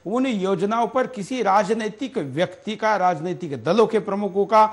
उन योजनाओं पर किसी राजनीतिक व्यक्ति का, राजनीतिक दलों के प्रमुखों का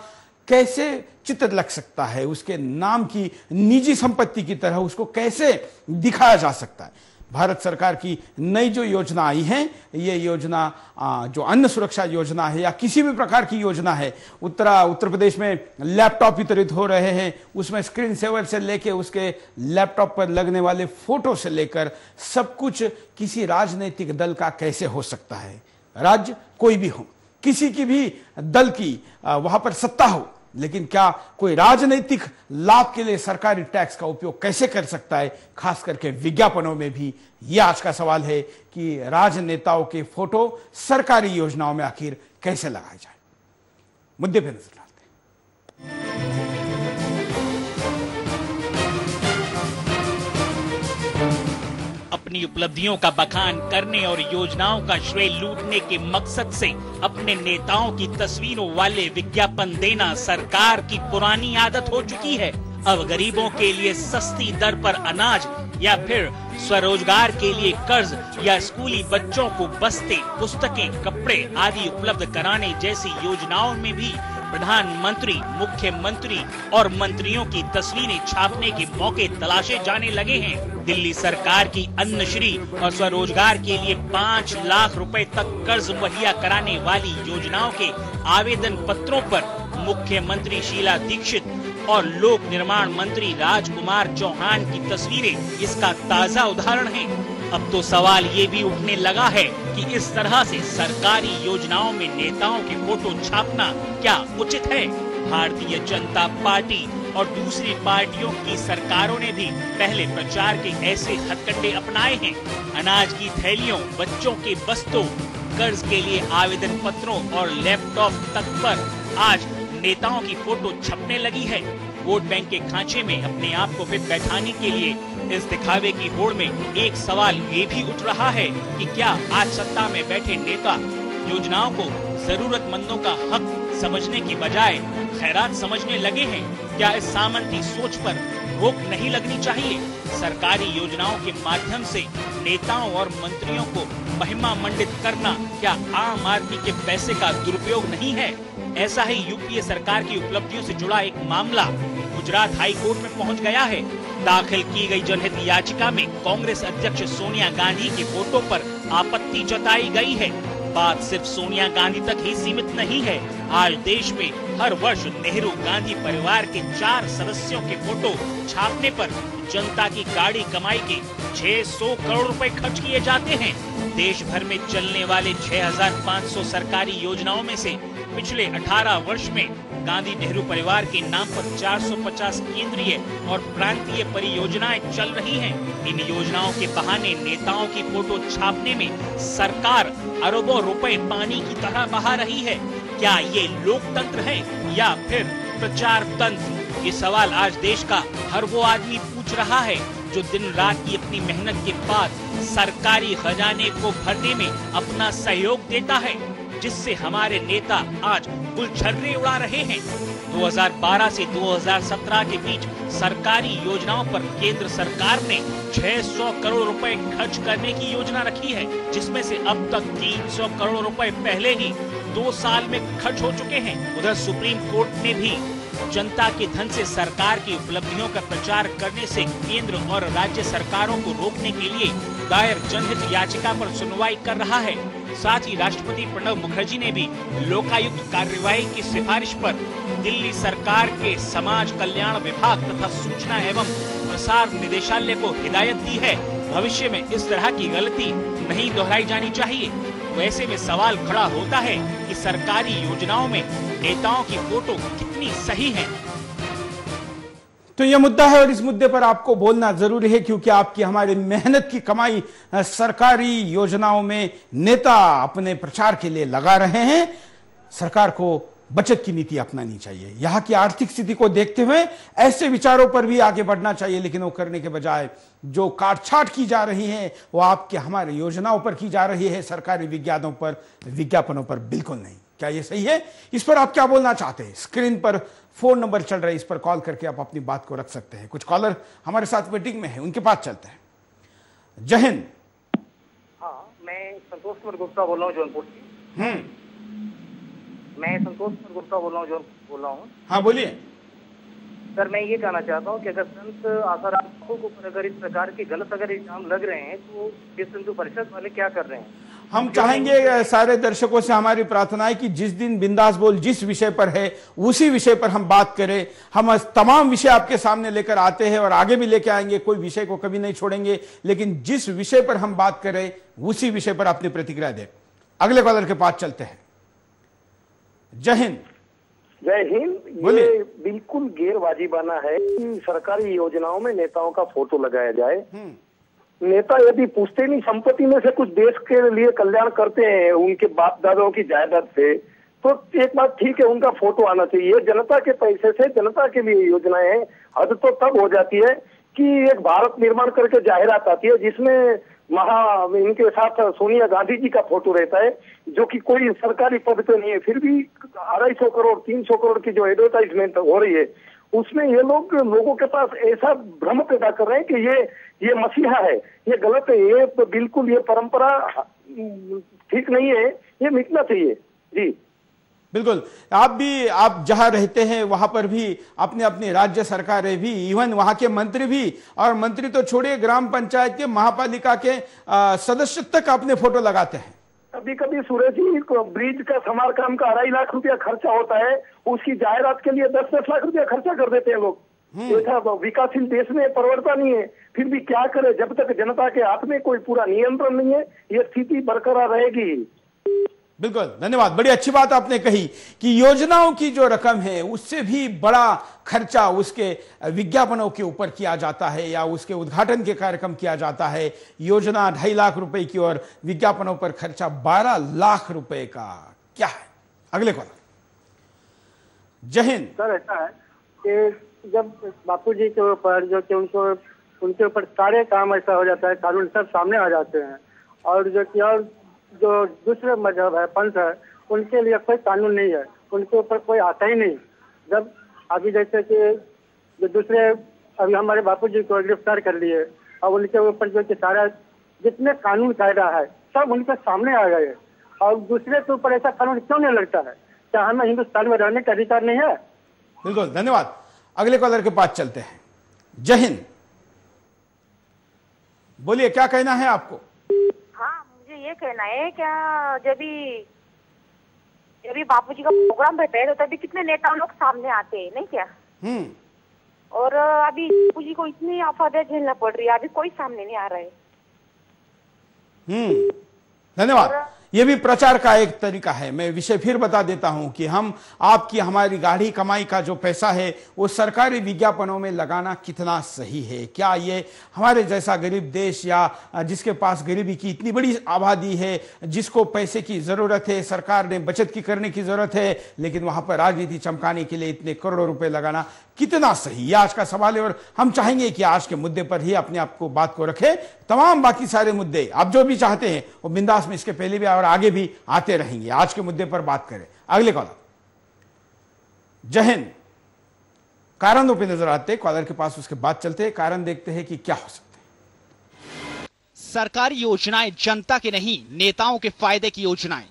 कैसे चित्र लग सकता है, उसके नाम की निजी संपत्ति की तरह उसको कैसे दिखाया जा सकता है। भारत सरकार की नई जो योजना आई है, ये योजना जो अन्न सुरक्षा योजना है या किसी भी प्रकार की योजना है, उत्तर प्रदेश में लैपटॉप वितरित हो रहे हैं, उसमें स्क्रीन सेवर से लेकर उसके लैपटॉप पर लगने वाले फोटो से लेकर सब कुछ किसी राजनीतिक दल का कैसे हो सकता है। राज्य कोई भी हो, किसी की भी दल की वहां पर सत्ता हो, लेकिन क्या कोई राजनीतिक लाभ के लिए सरकारी टैक्स का उपयोग कैसे कर सकता है, खास करके विज्ञापनों में भी। यह आज का सवाल है कि राजनेताओं के फोटो सरकारी योजनाओं में आखिर कैसे लगाए जाए। मुद्दे पर नजर डालते हैं। अपनी उपलब्धियों का बखान करने और योजनाओं का श्रेय लूटने के मकसद से अपने नेताओं की तस्वीरों वाले विज्ञापन देना सरकार की पुरानी आदत हो चुकी है। अब गरीबों के लिए सस्ती दर पर अनाज या फिर स्वरोजगार के लिए कर्ज या स्कूली बच्चों को बस्ते, पुस्तकें, कपड़े आदि उपलब्ध कराने जैसी योजनाओं में भी प्रधानमंत्री, मुख्यमंत्री और मंत्रियों की तस्वीरें छापने के मौके तलाशे जाने लगे हैं। दिल्ली सरकार की अन्नश्री और स्वरोजगार के लिए 5 लाख रुपए तक कर्ज मुहैया कराने वाली योजनाओं के आवेदन पत्रों पर मुख्यमंत्री शीला दीक्षित और लोक निर्माण मंत्री राजकुमार चौहान की तस्वीरें इसका ताजा उदाहरण हैं। अब तो सवाल ये भी उठने लगा है कि इस तरह से सरकारी योजनाओं में नेताओं के फोटो छापना क्या उचित है। भारतीय जनता पार्टी और दूसरी पार्टियों की सरकारों ने भी पहले प्रचार के ऐसे हथकंडे अपनाए हैं। अनाज की थैलियों, बच्चों के बस्तों, कर्ज के लिए आवेदन पत्रों और लैपटॉप तक पर आज नेताओं की फोटो छपने लगी है। वोट बैंक के खांचे में अपने आप को फिट बैठाने के लिए इस दिखावे की होड़ में एक सवाल ये भी उठ रहा है कि क्या आज सत्ता में बैठे नेता योजनाओं को जरूरतमंदों का हक समझने की बजाय खैरात समझने लगे हैं। क्या इस सामंती सोच पर रोक नहीं लगनी चाहिए। सरकारी योजनाओं के माध्यम से नेताओं और मंत्रियों को महिमा मंडित करना क्या आम आदमी के पैसे का दुरुपयोग नहीं है। ऐसा ही यूपीए सरकार की उपलब्धियों से जुड़ा एक मामला गुजरात हाई कोर्ट में पहुंच गया है। दाखिल की गई जनहित याचिका में कांग्रेस अध्यक्ष सोनिया गांधी के फोटो पर आपत्ति जताई गई है। बात सिर्फ सोनिया गांधी तक ही सीमित नहीं है। आज देश में हर वर्ष नेहरू गांधी परिवार के 4 सदस्यों के फोटो छापने पर जनता की गाड़ी कमाई के 600 करोड़ रुपए खर्च किए जाते हैं। देश भर में चलने वाले 6500 सरकारी योजनाओं में से पिछले 18 वर्ष में गांधी नेहरू परिवार के नाम पर 450 केंद्रीय और प्रांतीय परियोजनाएं चल रही हैं। इन योजनाओं के बहाने नेताओं की फोटो छापने में सरकार अरबों रुपए पानी की तरह बहा रही है। क्या ये लोकतंत्र है या फिर प्रचार तंत्र? ये सवाल आज देश का हर वो आदमी पूछ रहा है जो दिन रात की अपनी मेहनत के बाद सरकारी खजाने को भरने में अपना सहयोग देता है, जिससे हमारे नेता आज गुलछर्रे उड़ा रहे हैं। 2012 से 2017 के बीच सरकारी योजनाओं पर केंद्र सरकार ने 600 करोड़ रुपए खर्च करने की योजना रखी है, जिसमें से अब तक 300 करोड़ रुपए पहले ही 2 साल में खर्च हो चुके हैं। उधर सुप्रीम कोर्ट ने भी जनता के धन से सरकार की उपलब्धियों का प्रचार करने से केंद्र और राज्य सरकारों को रोकने के लिए दायर जनहित याचिका पर सुनवाई कर रहा है। साथ ही राष्ट्रपति प्रणब मुखर्जी ने भी लोकायुक्त कार्यवाही की सिफारिश पर दिल्ली सरकार के समाज कल्याण विभाग तथा सूचना एवं प्रसार निदेशालय को हिदायत दी है। भविष्य में इस तरह की गलती नहीं दोहराई जानी चाहिए। वैसे में सवाल खड़ा होता है कि सरकारी योजनाओं में नेताओं की फोटो कितनी सही है। तो यह मुद्दा है और इस मुद्दे पर आपको बोलना जरूरी है, क्योंकि आपकी हमारी मेहनत की कमाई सरकारी योजनाओं में नेता अपने प्रचार के लिए लगा रहे हैं। सरकार को बचत की नीति अपनानी चाहिए। यहां की आर्थिक स्थिति को देखते हुए ऐसे विचारों पर भी आगे बढ़ना चाहिए, लेकिन वो करने के बजाय जो काटछाट की जा रही है वो आपके हमारे योजनाओं पर की जा रही है, सरकारी विज्ञापनों पर बिल्कुल नहीं। क्या ये सही है? इस पर आप क्या बोलना चाहते हैं? स्क्रीन पर फोन नंबर चल रहा है, इस पर कॉल करके आप अपनी बात को रख सकते हैं। कुछ कॉलर हमारे साथ मीटिंग में है, उनके पास चलते हैं। जय हिंद। हाँ, मैं संतोष कुमार गुप्ता बोल रहा हूँ जौनपुर से। मैं संतोष कुमार गुप्ता बोल रहा हूँ जौनपुर बोल रहा हूँ। हाँ बोलिए सर, मैं ये कहना चाहता हूँ कि अगर संत आसाराम बापू के ऊपर अगर इस प्रकार के गलत अगर इल्जाम लग रहे हैं तो विश्व हिंदू परिषद वाले क्या कर रहे हैं? हम चाहेंगे सारे दर्शकों से हमारी प्रार्थना है कि जिस दिन बिंदास बोल जिस विषय पर है उसी विषय पर हम बात करें। हम तमाम विषय आपके सामने लेकर आते हैं और आगे भी लेकर आएंगे, कोई विषय को कभी नहीं छोड़ेंगे, लेकिन जिस विषय पर हम बात करें उसी विषय पर अपनी प्रतिक्रिया दें। अगले कॉलर के पास चलते हैं। जय हिंद। जय हिंद। ये बिल्कुल गैरवाजिबाना है कि सरकारी योजनाओं में नेताओं का फोटो लगाया जाए। नेता यदि पूछते नहीं संपत्ति में से कुछ देश के लिए कल्याण करते हैं उनके बाप दादाओं की जायदाद से, तो एक बात ठीक है, उनका फोटो आना चाहिए। जनता के पैसे से जनता के लिए योजनाएं हैं। हद तो तब हो जाती है कि एक भारत निर्माण करके जाहिरात आती है जिसमें इनके साथ सोनिया गांधी जी का फोटो रहता है, जो कि कोई सरकारी पद पे नहीं है, फिर भी 250 करोड़ 300 करोड़ की जो एडवर्टाइजमेंट हो रही है उसमें ये लोग लोगों के पास ऐसा भ्रम पैदा कर रहे हैं कि ये मसीहा है। ये गलत है। ये बिल्कुल ये परंपरा ठीक नहीं है, ये मिटना चाहिए। जी बिल्कुल। आप जहां रहते हैं वहां पर भी अपने अपनी राज्य सरकारें भी, इवन वहां के मंत्री भी, और मंत्री तो छोड़िए ग्राम पंचायत के महापालिका के सदस्य तक अपने फोटो लगाते हैं। कभी कभी सुरेश जी ब्रिज का समारकाम का 2.5 लाख रुपया खर्चा होता है, उसकी जायरात के लिए 10-10 लाख रुपया खर्चा कर देते हैं लोग। ऐसा विकासशील देश में प्रवणता नहीं है। फिर भी क्या करे, जब तक जनता के हाथ में कोई पूरा नियंत्रण नहीं है ये स्थिति बरकरार रहेगी। बिल्कुल, धन्यवाद। बड़ी अच्छी बात आपने कही कि योजनाओं की जो रकम है उससे भी बड़ा खर्चा उसके विज्ञापनों के ऊपर किया जाता है या उसके उद्घाटन के कार्यक्रम किया जाता है। योजना 2.5 लाख रुपए की और विज्ञापनों पर खर्चा 12 लाख रुपए का क्या है? अगले कॉलर। जय हिंद। सर, ऐसा है कि जब बापू जी के ऊपर जो कि उनके ऊपर सारे काम ऐसा हो जाता है, कानून सब सामने आ जाते हैं, और जो दूसरे मजहब है, पंथ है, उनके लिए कोई कानून नहीं है, उनके ऊपर कोई आता ही नहीं। जब अभी जैसे कि जो दूसरे अभी हमारे बापू जी को गिरफ्तार कर लिए और उनके ऊपर जो कि सारा जितने कानून कायदा है सब उनके सामने आ गए, और दूसरे के ऊपर ऐसा कानून क्यों नहीं लगता है? क्या हमें हिंदुस्तान में रहने का अधिकार नहीं है? बिल्कुल, धन्यवाद। अगले कॉलर के पास चलते हैं। जय हिंद। बोलिए, क्या कहना है आपको? ये कहना है क्या, जब भी बापू जी का प्रोग्राम रहता है तो तभी कितने नेता लोग सामने आते हैं, नहीं क्या? और अभी बापू जी को इतनी आफत झेलना पड़ रही है, अभी कोई सामने नहीं आ रहा है। धन्यवाद। ये भी प्रचार का एक तरीका है। मैं विषय फिर बता देता हूं कि हमारी गाढ़ी कमाई का जो पैसा है वो सरकारी विज्ञापनों में लगाना कितना सही है। क्या ये हमारे जैसा गरीब देश या जिसके पास गरीबी की इतनी बड़ी आबादी है, जिसको पैसे की जरूरत है, सरकार ने बचत की करने की जरूरत है, लेकिन वहां पर राजनीति चमकाने के लिए इतने करोड़ों रुपए लगाना कितना सही, ये आज का सवाल है। और हम चाहेंगे कि आज के मुद्दे पर ही अपने आप को बात को रखें। तमाम बाकी सारे मुद्दे आप जो भी चाहते हैं वो बिंदास में इसके पहले भी और आगे भी आते रहेंगे। आज के मुद्दे पर बात करें। अगले कॉलर। जय हिंद। कारणों पर नजर आते कॉलर के पास, उसके बाद चलते हैं, कारण देखते हैं कि क्या हो सकता है। सरकारी योजनाएं जनता के नहीं, नेताओं के फायदे की योजनाएं।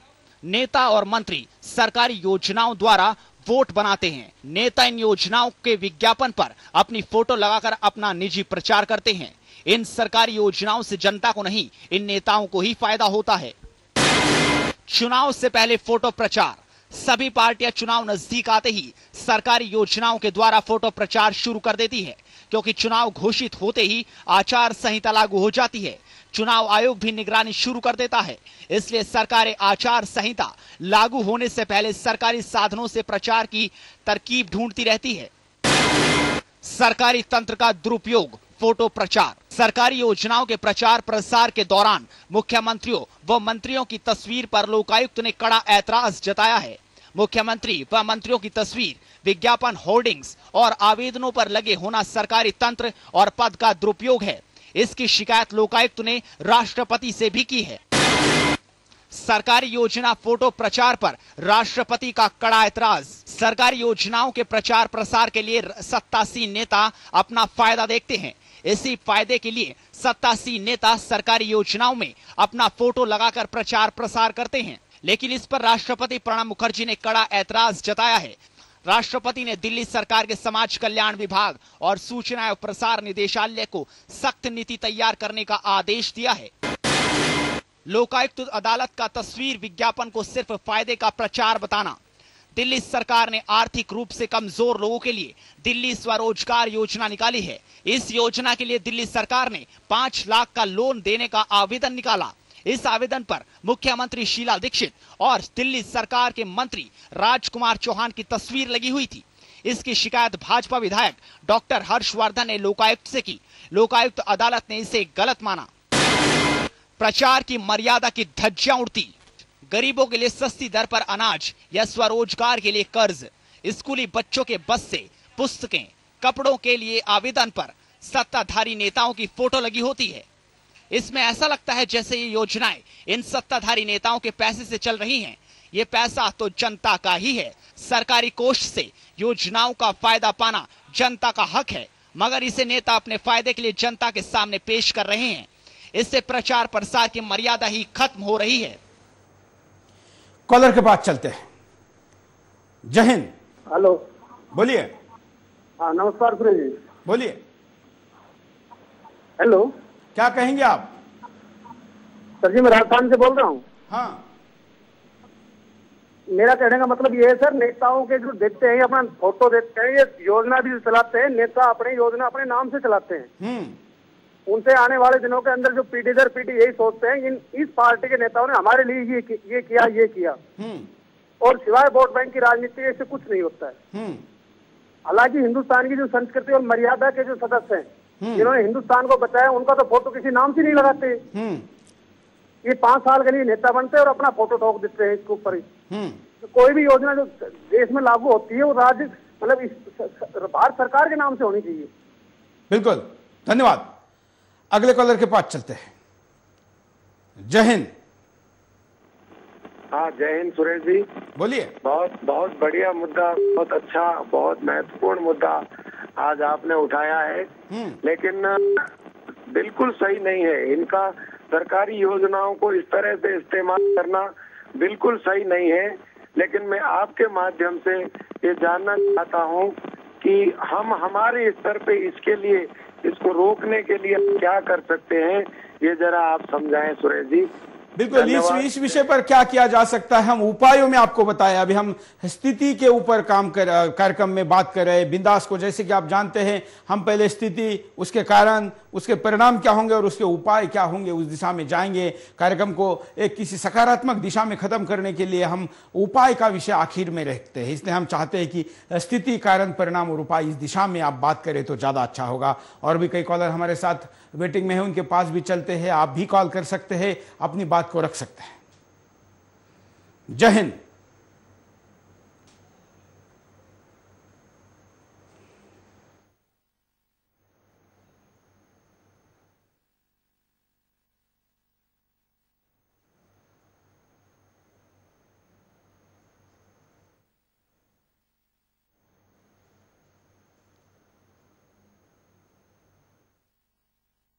नेता और मंत्री सरकारी योजनाओं द्वारा वोट बनाते हैं। नेता इन योजनाओं के विज्ञापन पर अपनी फोटो लगाकर अपना निजी प्रचार करते हैं। इन सरकारी योजनाओं से जनता को नहीं, इन नेताओं को ही फायदा होता है। चुनाव से पहले फोटो प्रचार। सभी पार्टियां चुनाव नजदीक आते ही सरकारी योजनाओं के द्वारा फोटो प्रचार शुरू कर देती है, क्योंकि चुनाव घोषित होते ही आचार संहिता लागू हो जाती है। चुनाव आयोग भी निगरानी शुरू कर देता है, इसलिए सरकारें आचार संहिता लागू होने से पहले सरकारी साधनों से प्रचार की तरकीब ढूंढती रहती है। सरकारी तंत्र का दुरुपयोग, फोटो प्रचार। सरकारी योजनाओं के प्रचार प्रसार के दौरान मुख्यमंत्रियों व मंत्रियों की तस्वीर पर लोकायुक्त ने कड़ा ऐतराज जताया है। मुख्यमंत्री व मंत्रियों की तस्वीर विज्ञापन, होर्डिंग्स और आवेदनों पर लगे होना सरकारी तंत्र और पद का दुरुपयोग है। इसकी शिकायत लोकायुक्त ने राष्ट्रपति से भी की है। सरकारी योजना फोटो प्रचार पर राष्ट्रपति का कड़ा ऐतराज। सरकारी योजनाओं के प्रचार प्रसार के लिए सत्तासीन नेता अपना फायदा देखते हैं, इसी फायदे के लिए सत्तासी नेता सरकारी योजनाओं में अपना फोटो लगाकर प्रचार प्रसार करते हैं, लेकिन इस पर राष्ट्रपति प्रणब मुखर्जी ने कड़ा ऐतराज जताया है। राष्ट्रपति ने दिल्ली सरकार के समाज कल्याण विभाग और सूचना एवं प्रसार निदेशालय को सख्त नीति तैयार करने का आदेश दिया है। लोकायुक्त अदालत का तस्वीर विज्ञापन को सिर्फ फायदे का प्रचार बताना। दिल्ली सरकार ने आर्थिक रूप से कमजोर लोगों के लिए दिल्ली स्वरोजगार योजना निकाली है। इस योजना के लिए दिल्ली सरकार ने 5 लाख का लोन देने का आवेदन निकाला। इस आवेदन पर मुख्यमंत्री शीला दीक्षित और दिल्ली सरकार के मंत्री राजकुमार चौहान की तस्वीर लगी हुई थी। इसकी शिकायत भाजपा विधायक डॉक्टर हर्षवर्धन ने लोकायुक्त से की। लोकायुक्त अदालत ने इसे गलत माना। प्रचार की मर्यादा की धज्जियां उड़ती। गरीबों के लिए सस्ती दर पर अनाज या स्वरोजगार के लिए कर्ज, स्कूली बच्चों के बस से पुस्तकें, कपड़ों के लिए आवेदन पर सत्ताधारी नेताओं की फोटो लगी होती है। इसमें ऐसा लगता है जैसे ये योजनाएं इन सत्ताधारी नेताओं के पैसे से चल रही हैं। ये पैसा तो जनता का ही है। सरकारी कोष से योजनाओं का फायदा पाना जनता का हक है, मगर इसे नेता अपने फायदे के लिए जनता के सामने पेश कर रहे हैं। इससे प्रचार प्रसार की मर्यादा ही खत्म हो रही है। कॉलर के पास चलते हैं। जय हिंद। हेलो, बोलिए। हाँ नमस्कार सुरेश जी। बोलिए। हेलो, क्या कहेंगे आप? सर जी मैं राजस्थान से बोल रहा हूँ। हाँ, मेरा कहने का मतलब ये है सर, नेताओं के जो देखते हैं अपना फोटो देखते हैं, ये योजना भी चलाते हैं, नेता अपने योजना अपने नाम से चलाते हैं। उनसे आने वाले दिनों के अंदर जो पीढ़ी दर पीढ़ी यही सोचते हैं इस पार्टी के नेताओं ने हमारे लिए ये किया और सिवाय वोट बैंक की राजनीति इससे कुछ नहीं होता है। हालांकि हिंदुस्तान की जो संस्कृति और मर्यादा के जो सदस्य हैं जिन्होंने हिंदुस्तान को बचाया, उनका तो फोटो किसी नाम से नहीं लगाते। ये 5 साल के लिए नेता बनते हैं और अपना फोटो ठोक देते हैं इसके ऊपर ही। तो कोई भी योजना जो देश में लागू होती है वो राज्य मतलब भारत सरकार के नाम से होनी चाहिए। बिल्कुल, धन्यवाद। अगले कॉलर के पास चलते हैं। जय हिंद। हाँ जय हिंद सुरेश जी। बोलिए। बहुत बढ़िया मुद्दा, बहुत अच्छा, बहुत महत्वपूर्ण मुद्दा आज आपने उठाया है, लेकिन बिल्कुल सही नहीं है। इनका सरकारी योजनाओं को इस तरह से इस्तेमाल करना बिल्कुल सही नहीं है। लेकिन मैं आपके माध्यम से ये जानना चाहता हूँ कि हम हमारे स्तर पे इसके लिए, इसको रोकने के लिए क्या कर सकते हैं, ये जरा आप समझाएं सुरेश जी। बिल्कुल, इस विषय पर क्या किया जा सकता है हम उपायों में आपको बताया। अभी हम स्थिति के ऊपर कार्यक्रम में बात कर रहे हैं बिंदास को। जैसे कि आप जानते हैं, हम पहले स्थिति, उसके कारण, उसके परिणाम क्या होंगे और उसके उपाय क्या होंगे, उस दिशा में जाएंगे। कार्यक्रम को एक किसी सकारात्मक दिशा में खत्म करने के लिए हम उपाय का विषय आखिर में रखते हैं। इसलिए हम चाहते हैं कि स्थिति, कारण, परिणाम और उपाय, इस दिशा में आप बात करें तो ज्यादा अच्छा होगा। और भी कई कॉलर हमारे साथ वेटिंग में है, उनके पास भी चलते हैं। आप भी कॉल कर सकते हैं, अपनी बात को रख सकते हैं। जय हिंद।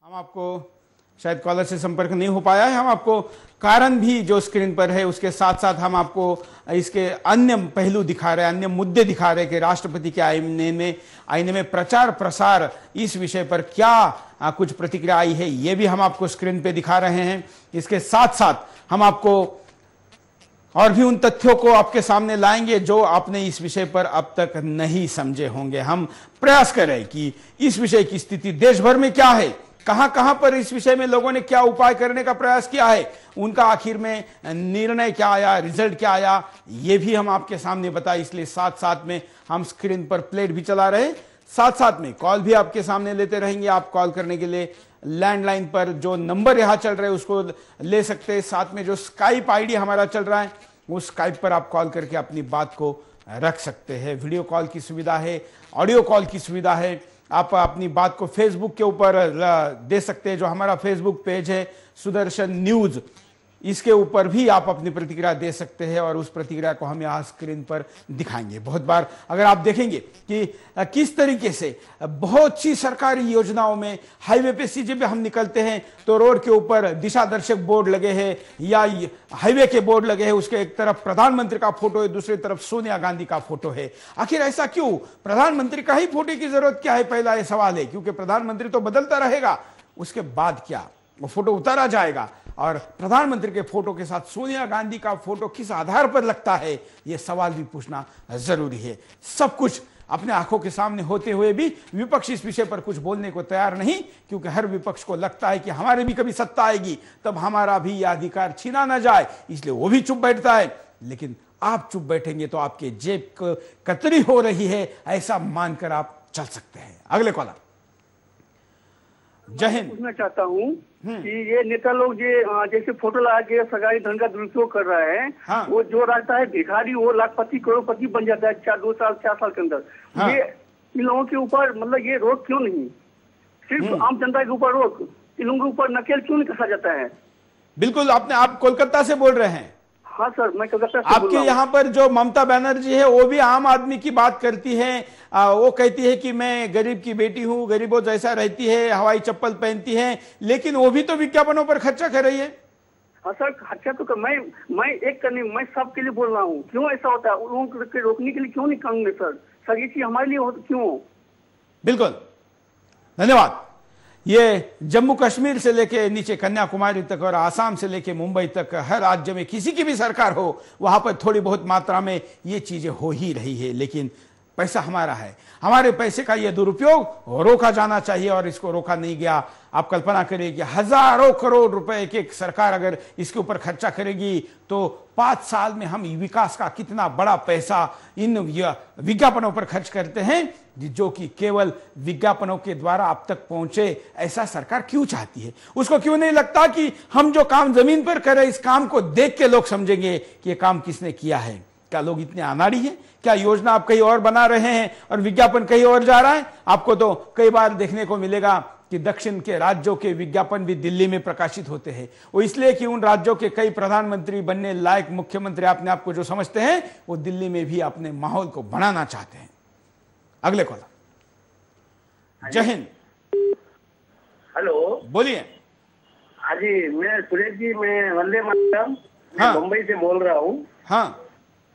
हम आपको शायद कॉलर से संपर्क नहीं हो पाया है। हम आपको कारण भी जो स्क्रीन पर है उसके साथ साथ हम आपको इसके अन्य पहलू दिखा रहे हैं, अन्य मुद्दे दिखा रहे हैं कि राष्ट्रपति के आईने में प्रचार प्रसार इस विषय पर क्या कुछ प्रतिक्रिया आई है, ये भी हम आपको स्क्रीन पे दिखा रहे हैं। इसके साथ साथ हम आपको और भी उन तथ्यों को आपके सामने लाएंगे जो आपने इस विषय पर अब तक नहीं समझे होंगे। हम प्रयास करें कि इस विषय की स्थिति देश भर में क्या है, कहां पर इस विषय में लोगों ने क्या उपाय करने का प्रयास किया है, उनका आखिर में निर्णय क्या आया, रिजल्ट क्या आया, ये भी हम आपके सामने बताएं। इसलिए साथ साथ में हम स्क्रीन पर प्लेट भी चला रहे, साथ साथ में कॉल भी आपके सामने लेते रहेंगे। आप कॉल करने के लिए लैंडलाइन पर जो नंबर यहां चल रहे हैं उसको ले सकते हैं। साथ में जो स्काइप आईडी हमारा चल रहा है उस स्काइप पर आप कॉल करके अपनी बात को रख सकते हैं। वीडियो कॉल की सुविधा है, ऑडियो कॉल की सुविधा है। आप अपनी बात को फेसबुक के ऊपर दे सकते हैं। जो हमारा फेसबुक पेज है सुदर्शन न्यूज, इसके ऊपर भी आप अपनी प्रतिक्रिया दे सकते हैं और उस प्रतिक्रिया को हम यहाँ स्क्रीन पर दिखाएंगे। बहुत बार अगर आप देखेंगे कि किस तरीके से बहुत सी सरकारी योजनाओं में हाईवे पे सीधे पे हम निकलते हैं तो रोड के ऊपर दिशा दर्शक बोर्ड लगे हैं या हाईवे के बोर्ड लगे हैं, उसके एक तरफ प्रधानमंत्री का फोटो है, दूसरी तरफ सोनिया गांधी का फोटो है। आखिर ऐसा क्यों? प्रधानमंत्री का ही फोटो की जरूरत क्या है, पहला यह सवाल है, क्योंकि प्रधानमंत्री तो बदलता रहेगा, उसके बाद क्या वो फोटो उतारा जाएगा और प्रधानमंत्री के फोटो के साथ सोनिया गांधी का फोटो किस आधार पर लगता है, यह सवाल भी पूछना जरूरी है। सब कुछ अपने आंखों के सामने होते हुए भी विपक्ष इस विषय पर कुछ बोलने को तैयार नहीं, क्योंकि हर विपक्ष को लगता है कि हमारे भी कभी सत्ता आएगी तब हमारा भी यह अधिकार छीना ना जाए, इसलिए वो भी चुप बैठता है। लेकिन आप चुप बैठेंगे तो आपके जेब कतरी हो रही है, ऐसा मानकर आप चल सकते हैं। अगले कॉलर। जय हिंद। पूछना चाहता हूँ कि ये नेता लोग जैसे फोटो लगा के सरकारी धन का दुरुपयोग कर रहा है, हाँ। वो जो रहता है भिखारी वो लाखपति करोड़पति बन जाता है 4 साल के अंदर। हाँ। ये इन लोगों के ऊपर मतलब ये रोक क्यों नहीं, सिर्फ आम जनता के ऊपर रोक, इन लोगों के ऊपर नकेल क्यों नहीं कसा जाता है? बिल्कुल, आप कोलकाता से बोल रहे हैं? हाँ सर, मैं कोलकाता से आपके यहाँ पर जो ममता बनर्जी है वो भी आम आदमी की बात करती है, वो कहती है कि मैं गरीब की बेटी हूँ, गरीबों जैसा रहती है, हवाई चप्पल पहनती है, लेकिन वो भी तो विज्ञापनों पर खर्चा कर रही है। हाँ सर, खर्चा तो मैं एक करने, मैं सबके लिए बोल रहा हूँ, क्यों ऐसा होता है? उन लोगों को रोकने के लिए क्यों नहीं कानून है सर? ये चीज हमारे लिए क्यों? बिल्कुल, धन्यवाद। ये जम्मू कश्मीर से लेके नीचे कन्याकुमारी तक और आसाम से लेके मुंबई तक हर राज्य में किसी की भी सरकार हो वहां पर थोड़ी बहुत मात्रा में ये चीजें हो ही रही है, लेकिन पैसा हमारा है, हमारे पैसे का ये दुरुपयोग रोका जाना चाहिए और इसको रोका नहीं गया। आप कल्पना करिए कि हजारों करोड़ रुपए एक सरकार अगर इसके ऊपर खर्चा करेगी तो 5 साल में हम विकास का कितना बड़ा पैसा इन विज्ञापनों पर खर्च करते हैं, जो कि केवल विज्ञापनों के द्वारा आप तक पहुंचे। ऐसा सरकार क्यों चाहती है? उसको क्यों नहीं लगता कि हम जो काम जमीन पर करें, इस काम को देख के लोग समझेंगे कि ये काम किसने किया है? क्या लोग इतने अनाड़ी हैं? क्या योजना आप कहीं और बना रहे हैं और विज्ञापन कहीं और जा रहा है? आपको तो कई बार देखने को मिलेगा कि दक्षिण के राज्यों के विज्ञापन भी दिल्ली में प्रकाशित होते हैं। वो इसलिए कि उन राज्यों के कई प्रधानमंत्री बनने लायक मुख्यमंत्री अपने आप को जो समझते हैं वो दिल्ली में भी अपने माहौल को बनाना चाहते हैं। अगले कॉलर। जय हिंद। हेलो, बोलिए। हाँ जी, मैं सुरेश जी, मैं वंदे मातरम, हाँ। मुंबई से बोल रहा हूँ। हाँ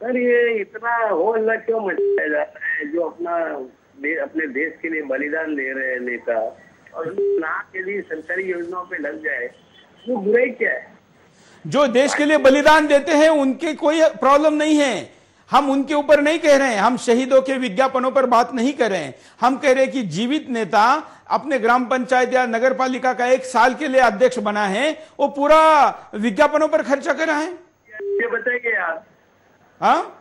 सर, ये इतना हो हल्ला क्यों मचाया जाता है? जो अपने देश के लिए बलिदान दे रहे हैं नेता, और नाम के लिए सरकारी योजनाओं पे लग जाए, वो बुराई क्या है? जो देश के लिए बलिदान देते हैं उनके कोई प्रॉब्लम नहीं है, हम उनके ऊपर नहीं कह रहे हैं, हम शहीदों के विज्ञापनों पर बात नहीं कर रहे हैं। हम कह रहे हैं कि जीवित नेता अपने ग्राम पंचायत या नगर पालिका का 1 साल के लिए अध्यक्ष बना है, वो पूरा विज्ञापनों पर खर्चा कर रहा है। ये बताइए आप, हाँ,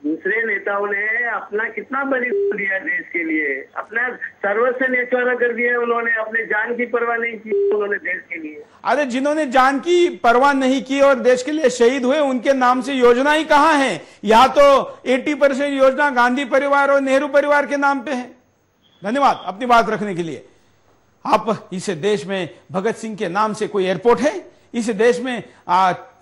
दूसरे नेताओं ने अपना कितना बलिदान दिया देश के लिए, अपना सर्वस्व न्यौछावर कर दिया उन्होंने, अपने जान की परवाह नहीं की उन्होंने देश के लिए। अरे जिन्होंने जान की परवाह नहीं की और देश के लिए शहीद हुए, उनके नाम से योजना ही कहां है? यहाँ तो 80% योजना गांधी परिवार और नेहरू परिवार के नाम पे है। धन्यवाद अपनी बात रखने के लिए। आप इस देश में भगत सिंह के नाम से कोई एयरपोर्ट है? इस देश में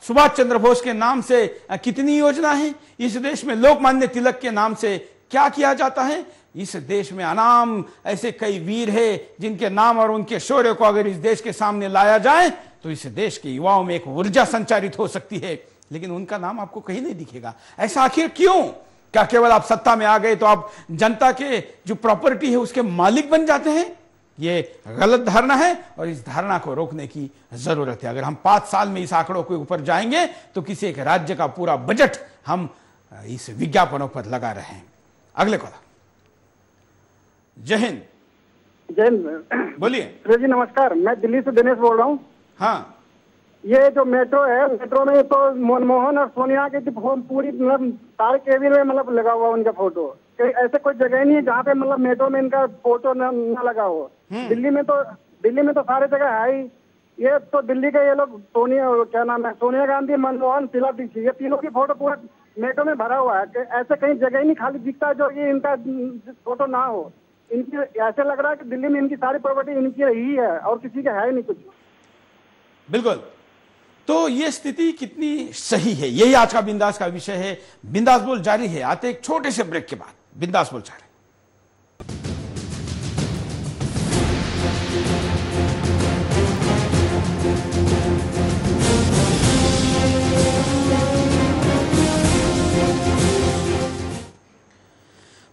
सुभाष चंद्र बोस के नाम से कितनी योजना है? इस देश में लोकमान्य तिलक के नाम से क्या किया जाता है? इस देश में अनाम ऐसे कई वीर हैं जिनके नाम और उनके शौर्य को अगर इस देश के सामने लाया जाए तो इस देश के युवाओं में एक ऊर्जा संचारित हो सकती है, लेकिन उनका नाम आपको कहीं नहीं दिखेगा। ऐसा आखिर क्यों? क्या केवल आप सत्ता में आ गए तो आप जनता के जो प्रॉपर्टी है उसके मालिक बन जाते हैं? ये गलत धारणा है और इस धारणा को रोकने की जरूरत है। अगर हम 5 साल में इस आंकड़ों के ऊपर जाएंगे तो किसी एक राज्य का पूरा बजट हम इस विज्ञापनों पर लगा रहे हैं। अगले कॉलर। जय हिंद। जय हिंद। बोलिए। जी नमस्कार, मैं दिल्ली से दिनेश बोल रहा हूँ। हाँ, ये जो मेट्रो है, मेट्रो में तो मनमोहन और सोनिया के पूरी मतलब सारे केबिन में मतलब लगा हुआ उनका फोटो। ऐसे कोई जगह नहीं है जहाँ पे मतलब मेट्रो में इनका फोटो न लगा हो। दिल्ली में तो सारे जगह है ही। ये तो दिल्ली के ये लोग क्या नाम है, सोनिया गांधी, मनमोहन, शीला दीक्षित, ये तीनों की फोटो पूरे मेट्रो में भरा हुआ है। ऐसे कहीं जगह ही नहीं खाली दिखता जो ये इनका फोटो ना हो। इनकी ऐसे लग रहा है कि दिल्ली में इनकी सारी प्रॉपर्टी इनकी ही है और किसी का है नहीं कुछ। बिल्कुल। तो ये स्थिति कितनी सही है, यही आज का बिंदास का विषय है। बिंदास बोल जारी है, आते एक छोटे से ब्रेक के बाद बिंदास बोल जारी।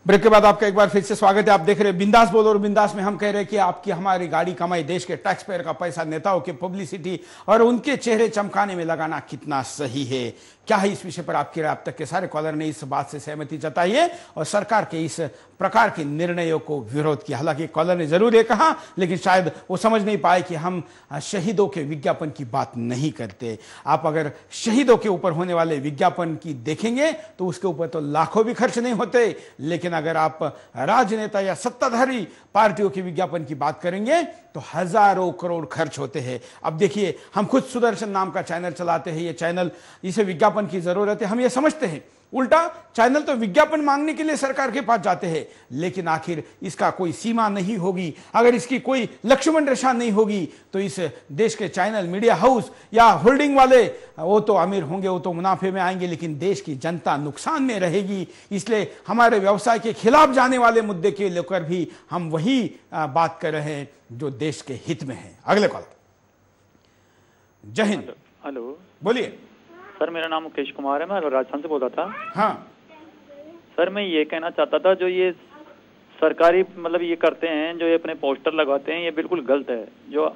ब्रेक के बाद आपका एक बार फिर से स्वागत है। आप देख रहे हैं बिंदास बोल, और बिंदास में हम कह रहे हैं कि आपकी हमारी गाड़ी कमाई, देश के टैक्स पेयर का पैसा नेताओं की पब्लिसिटी और उनके चेहरे चमकाने में लगाना कितना सही है, क्या है इस विषय पर आपकी राय। अब तक के सारे कॉलर ने इस बात से सहमति जताई है और सरकार के इस प्रकार के निर्णयों को विरोध किया। हालांकि कॉलर ने जरूर ये कहा, लेकिन शायद वो समझ नहीं पाए कि हम शहीदों के विज्ञापन की बात नहीं करते। आप अगर शहीदों के ऊपर होने वाले विज्ञापन की देखेंगे तो उसके ऊपर तो लाखों भी खर्च नहीं होते, लेकिन अगर आप राजनेता या सत्ताधारी पार्टियों के विज्ञापन की बात करेंगे तो हजारों करोड़ खर्च होते हैं। अब देखिए, हम खुद सुदर्शन नाम का चैनल चलाते हैं, ये चैनल, इसे विज्ञापन की जरूरत है, हम ये समझते हैं। उल्टा चैनल तो विज्ञापन मांगने के लिए सरकार के पास जाते हैं, लेकिन आखिर इसका कोई सीमा नहीं होगी, अगर इसकी कोई लक्ष्मण रेखा नहीं होगी तो इस देश के चैनल, मीडिया हाउस या होल्डिंग वाले वो तो अमीर होंगे, वो तो मुनाफे में आएंगे, लेकिन देश की जनता नुकसान में रहेगी। इसलिए हमारे व्यवसाय के खिलाफ जाने वाले मुद्दे के लेकर भी हम वही बात कर रहे हैं जो देश के हित में है। अगले कॉल। जय हिंद। हेलो, बोलिए सर। मेरा नाम मुकेश कुमार है, मैं राजस्थान से बोल रहा था। हाँ सर, मैं ये कहना चाहता था, जो ये सरकारी मतलब ये करते हैं, जो ये अपने पोस्टर लगाते हैं, ये बिल्कुल गलत है। जो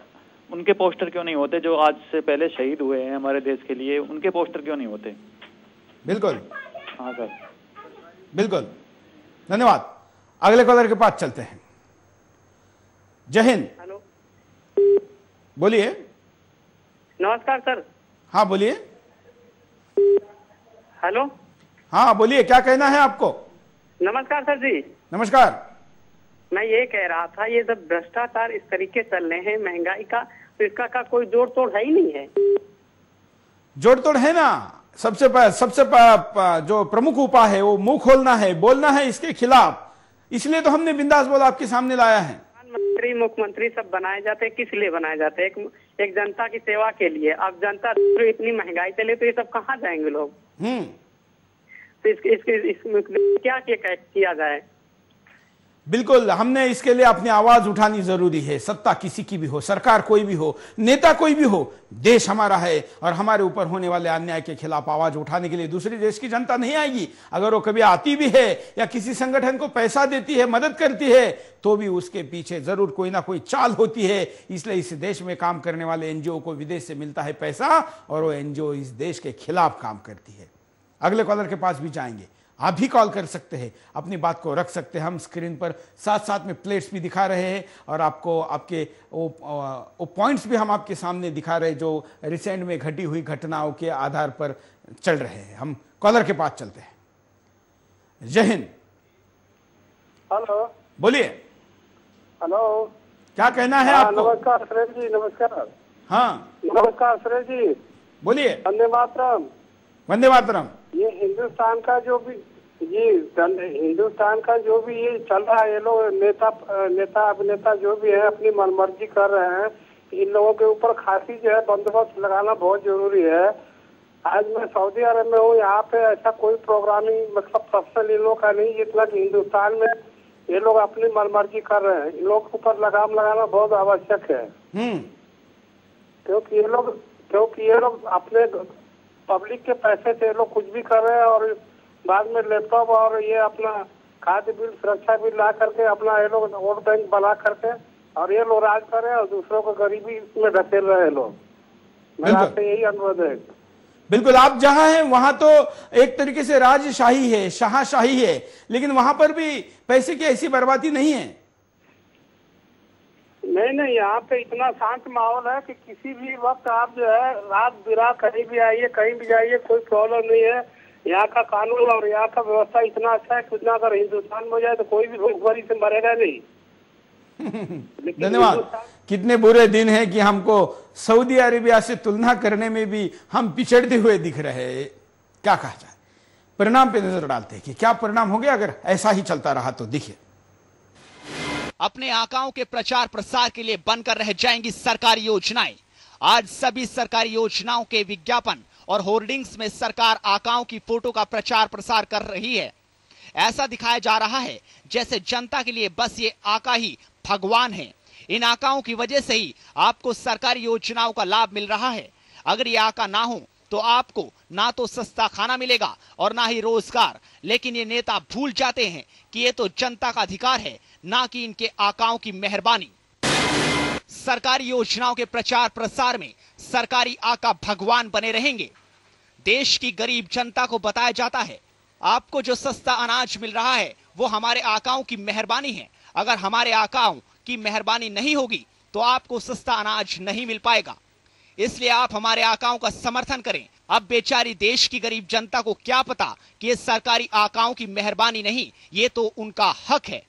उनके पोस्टर क्यों नहीं होते जो आज से पहले शहीद हुए हैं हमारे देश के लिए, उनके पोस्टर क्यों नहीं होते? बिल्कुल। हाँ सर, बिल्कुल, धन्यवाद। अगले कॉलर के पास चलते हैं। जय हिंद। हेलो, बोलिए। नमस्कार सर। हाँ बोलिए। हेलो, हाँ बोलिए, क्या कहना है आपको? नमस्कार सर जी। नमस्कार। मैं ये कह रहा था, ये जब भ्रष्टाचार इस तरीके चल रहे हैं, महंगाई का, तो इसका कोई जोड़ तोड़ है ही नहीं है। जोड़ तोड़ है ना। सबसे जो प्रमुख उपाय है वो मुंह खोलना है, बोलना है इसके खिलाफ। इसलिए तो हमने बिंदास बोल आपके सामने लाया है। प्रधानमंत्री, मुख्यमंत्री सब बनाए जाते हैं, किस लिए बनाए जाते हैं? एक जनता की सेवा के लिए। अब जनता इतनी महंगाई चले तो ये सब कहाँ जाएंगे लोग? तो इसमें क्या किया जाए? बिल्कुल, हमने इसके लिए अपनी आवाज उठानी जरूरी है। सत्ता किसी की भी हो, सरकार कोई भी हो, नेता कोई भी हो, देश हमारा है और हमारे ऊपर होने वाले अन्याय के खिलाफ आवाज उठाने के लिए दूसरे देश की जनता नहीं आएगी। अगर वो कभी आती भी है या किसी संगठन को पैसा देती है, मदद करती है, तो भी उसके पीछे जरूर कोई ना कोई चाल होती है। इसलिए इस देश में काम करने वाले एनजीओ को विदेश से मिलता है पैसा और वो एनजीओ इस देश के खिलाफ काम करती है। अगले कॉलर के पास भी जाएंगे। आप भी कॉल कर सकते हैं, अपनी बात को रख सकते हैं। हम स्क्रीन पर साथ साथ में प्लेट्स भी दिखा रहे हैं और आपको आपके वो पॉइंट्स भी हम आपके सामने दिखा रहे हैं जो रिसेंट में घटी हुई घटनाओं के आधार पर चल रहे हैं। हम कॉलर के पास चलते हैं। जय हिंद। हेलो, बोलिए। हेलो, क्या कहना है आपको? नमस्कार सुरेश जी। नमस्कार। हाँ नमस्कार सुरेश जी। बोलिए। वंदे मातरम। वंदे मातरम। ये हिंदुस्तान का जो भी ये चल रहा है, ये लोग नेता अभिनेता जो भी है अपनी मनमर्जी कर रहे हैं। इन लोगों के ऊपर खासी जो है बंदोबस्त लगाना बहुत जरूरी है। आज मैं सऊदी अरब में हूँ, यहाँ पे ऐसा कोई प्रोग्रामिंग मतलब प्रोफेशनल इन लोग का नहीं, जितना कि हिंदुस्तान में ये लोग अपनी मनमर्जी कर रहे हैं। इन लोगों के ऊपर लगाम लगाना बहुत आवश्यक है। क्योंकि ये लोग अपने पब्लिक के पैसे से लोग कुछ भी कर रहे हैं और बाद में लैपटॉप और ये अपना खाद्य बिल, सुरक्षा बिल ला करके अपना ये लोग वोट बैंक बना करके और ये लोग राज कर रहे हैं और दूसरों को गरीबी में धकेल रहे हैं लोग। मेरा आपसे यही अनुरोध है। बिल्कुल, आप जहां हैं वहां तो एक तरीके से राजशाही है, शाहशाही है, लेकिन वहां पर भी पैसे की ऐसी बर्बादी नहीं है। नहीं, यहाँ पे इतना शांत माहौल है कि किसी भी वक्त आप जो है रात बिरात कहीं भी आइए, कहीं भी जाइए, कोई प्रॉब्लम नहीं है। यहाँ का कानून और यहाँ का व्यवस्था इतना अच्छा है कि अगर हिंदुस्तान में हो जाए तो कोई भी भूखमरी से मरेगा नहीं। धन्यवाद। कितने बुरे दिन हैं कि हमको सऊदी अरेबिया से तुलना करने में भी हम पिछड़ते हुए दिख रहे हैं। क्या कहा जाए, परिणाम पे नजर डालते हैं कि क्या परिणाम हो गया अगर ऐसा ही चलता रहा तो। देखिए, अपने आकाओं के प्रचार प्रसार के लिए बनकर रह जाएंगी सरकारी योजनाएं। आज सभी सरकारी योजनाओं के विज्ञापन और होर्डिंग्स में सरकार आकाओं की फोटो का प्रचार प्रसार कर रही है। ऐसा दिखाया जा रहा है जैसे जनता के लिए बस ये आका ही भगवान है। इन आकाओं की वजह से ही आपको सरकारी योजनाओं का लाभ मिल रहा है। अगर ये आका ना हो तो आपको ना तो सस्ता खाना मिलेगा और ना ही रोजगार। लेकिन ये नेता भूल जाते हैं कि ये तो जनता का अधिकार है, ना कि इनके आकाओं की मेहरबानी। सरकारी योजनाओं के प्रचार प्रसार में सरकारी आका भगवान बने रहेंगे। देश की गरीब जनता को बताया जाता है, आपको जो सस्ता अनाज मिल रहा है वो हमारे आकाओं की मेहरबानी है। अगर हमारे आकाओं की मेहरबानी नहीं होगी तो आपको सस्ता अनाज नहीं मिल पाएगा। इसलिए आप हमारे आकाओं का समर्थन करें। अब बेचारी देश की गरीब जनता को क्या पता कि ये सरकारी आकाओं की मेहरबानी नहीं, ये तो उनका हक है।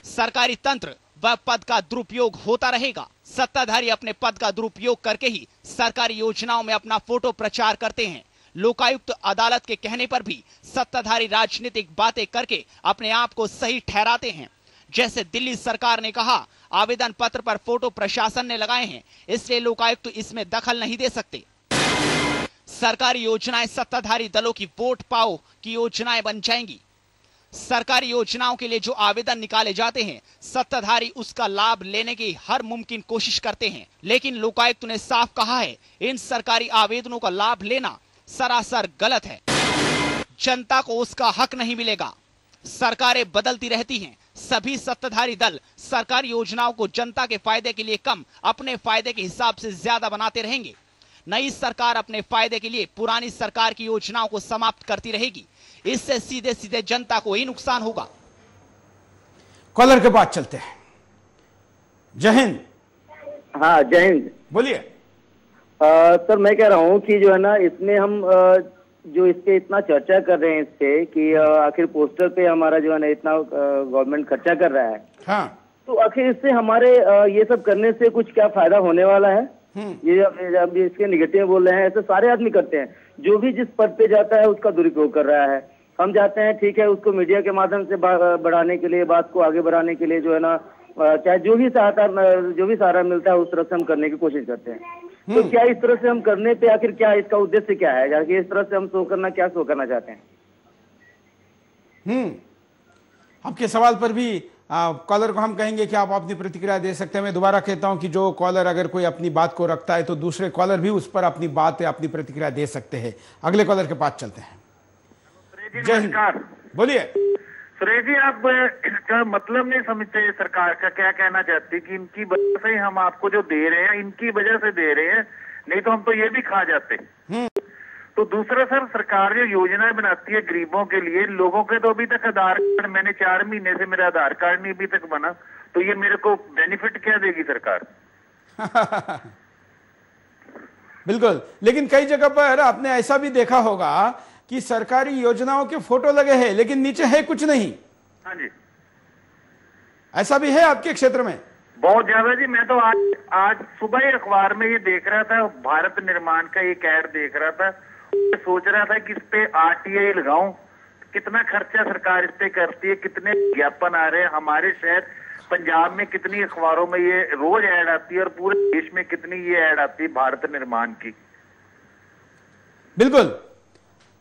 सरकारी तंत्र व पद का दुरुपयोग होता रहेगा। सत्ताधारी अपने पद का दुरुपयोग करके ही सरकारी योजनाओं में अपना फोटो प्रचार करते हैं। लोकायुक्त अदालत के कहने पर भी सत्ताधारी राजनीतिक बातें करके अपने आप को सही ठहराते हैं। जैसे दिल्ली सरकार ने कहा आवेदन पत्र पर फोटो प्रशासन ने लगाए हैं, इसलिए लोकायुक्त इसमें दखल नहीं दे सकते। सरकारी योजनाएं सत्ताधारी दलों की वोट पाओ की योजनाएं बन जाएंगी। सरकारी योजनाओं के लिए जो आवेदन निकाले जाते हैं, सत्ताधारी उसका लाभ लेने की हर मुमकिन कोशिश करते हैं। लेकिन लोकायुक्त ने साफ कहा है, इन सरकारी आवेदनों का लाभ लेना सरासर गलत है। जनता को उसका हक नहीं मिलेगा। सरकारें बदलती रहती हैं। सभी सत्ताधारी दल सरकारी योजनाओं को जनता के फायदे के लिए कम, अपने फायदे के हिसाब से ज्यादा बनाते रहेंगे। नई सरकार अपने फायदे के लिए पुरानी सरकार की योजनाओं को समाप्त करती रहेगी। इससे सीधे सीधे जनता को ही नुकसान होगा। कॉलर के पास चलते हैं। जय हिंद। हाँ जय हिंद। बोलिए। सर मैं कह रहा हूँ कि जो है ना इसमें हम जो इस पे इतना चर्चा कर रहे हैं इस पे कि आखिर पोस्टर पे हमारा जो है ना इतना गवर्नमेंट खर्चा कर रहा है। हाँ। तो आखिर इससे हमारे ये सब करने से कुछ क्या फायदा होने वाला है? ये जब इसके निगेटिव बोल रहे हैं, ऐसे सारे आदमी करते हैं। जो भी जिस पद पे जाता है उसका दुरुपयोग कर रहा है। हम जाते हैं, ठीक है, उसको मीडिया के माध्यम से बढ़ाने के लिए, बात को आगे बढ़ाने के लिए जो है ना चाहे जो भी सहारा मिलता है उस तरह से हम करने की कोशिश करते हैं। तो क्या इस तरह से हम करने पे आखिर क्या इसका उद्देश्य क्या है? जाके इस तरह से हम शो करना चाहते हैं? आपके सवाल पर भी कॉलर को हम कहेंगे कि आप अपनी प्रतिक्रिया दे सकते हैं। मैं दोबारा कहता हूं कि जो कॉलर अगर कोई अपनी बात को रखता है तो दूसरे कॉलर भी उस पर अपनी बात या अपनी प्रतिक्रिया दे सकते हैं। अगले कॉलर के पास चलते हैं। जय हिंद। बोलिए। सुरेश जी, आप इसका मतलब नहीं समझते सरकार का क्या कहना चाहती कि इनकी वजह से हम आपको जो दे रहे हैं इनकी वजह से दे रहे हैं, नहीं तो हम तो ये भी खा जाते। तो दूसरा सर, सरकार जो योजनाएं बनाती है गरीबों के लिए, लोगों के तो अभी तक आधार कार्ड, मैंने 4 महीने से मेरा आधार कार्ड नहीं अभी तक बना, तो ये मेरे को बेनिफिट क्या देगी सरकार? बिल्कुल। लेकिन कई जगह पर आपने ऐसा भी देखा होगा कि सरकारी योजनाओं के फोटो लगे हैं लेकिन नीचे है कुछ नहीं। हाँ जी, ऐसा भी है आपके क्षेत्र में? बहुत ज्यादा जी। मैं तो आज सुबह ही अखबार में ये देख रहा था, भारत निर्माण का एक ऐड देख रहा था, सोच रहा था कि इस पे RTI लगाऊं। कितना खर्चा सरकार इस पे करती है, कितने विज्ञापन आ रहे हैं। हमारे शहर पंजाब में कितनी अखबारों में ये रोज ऐड आती है और पूरे देश में कितनी ये ऐड आती है भारत निर्माण की। बिल्कुल,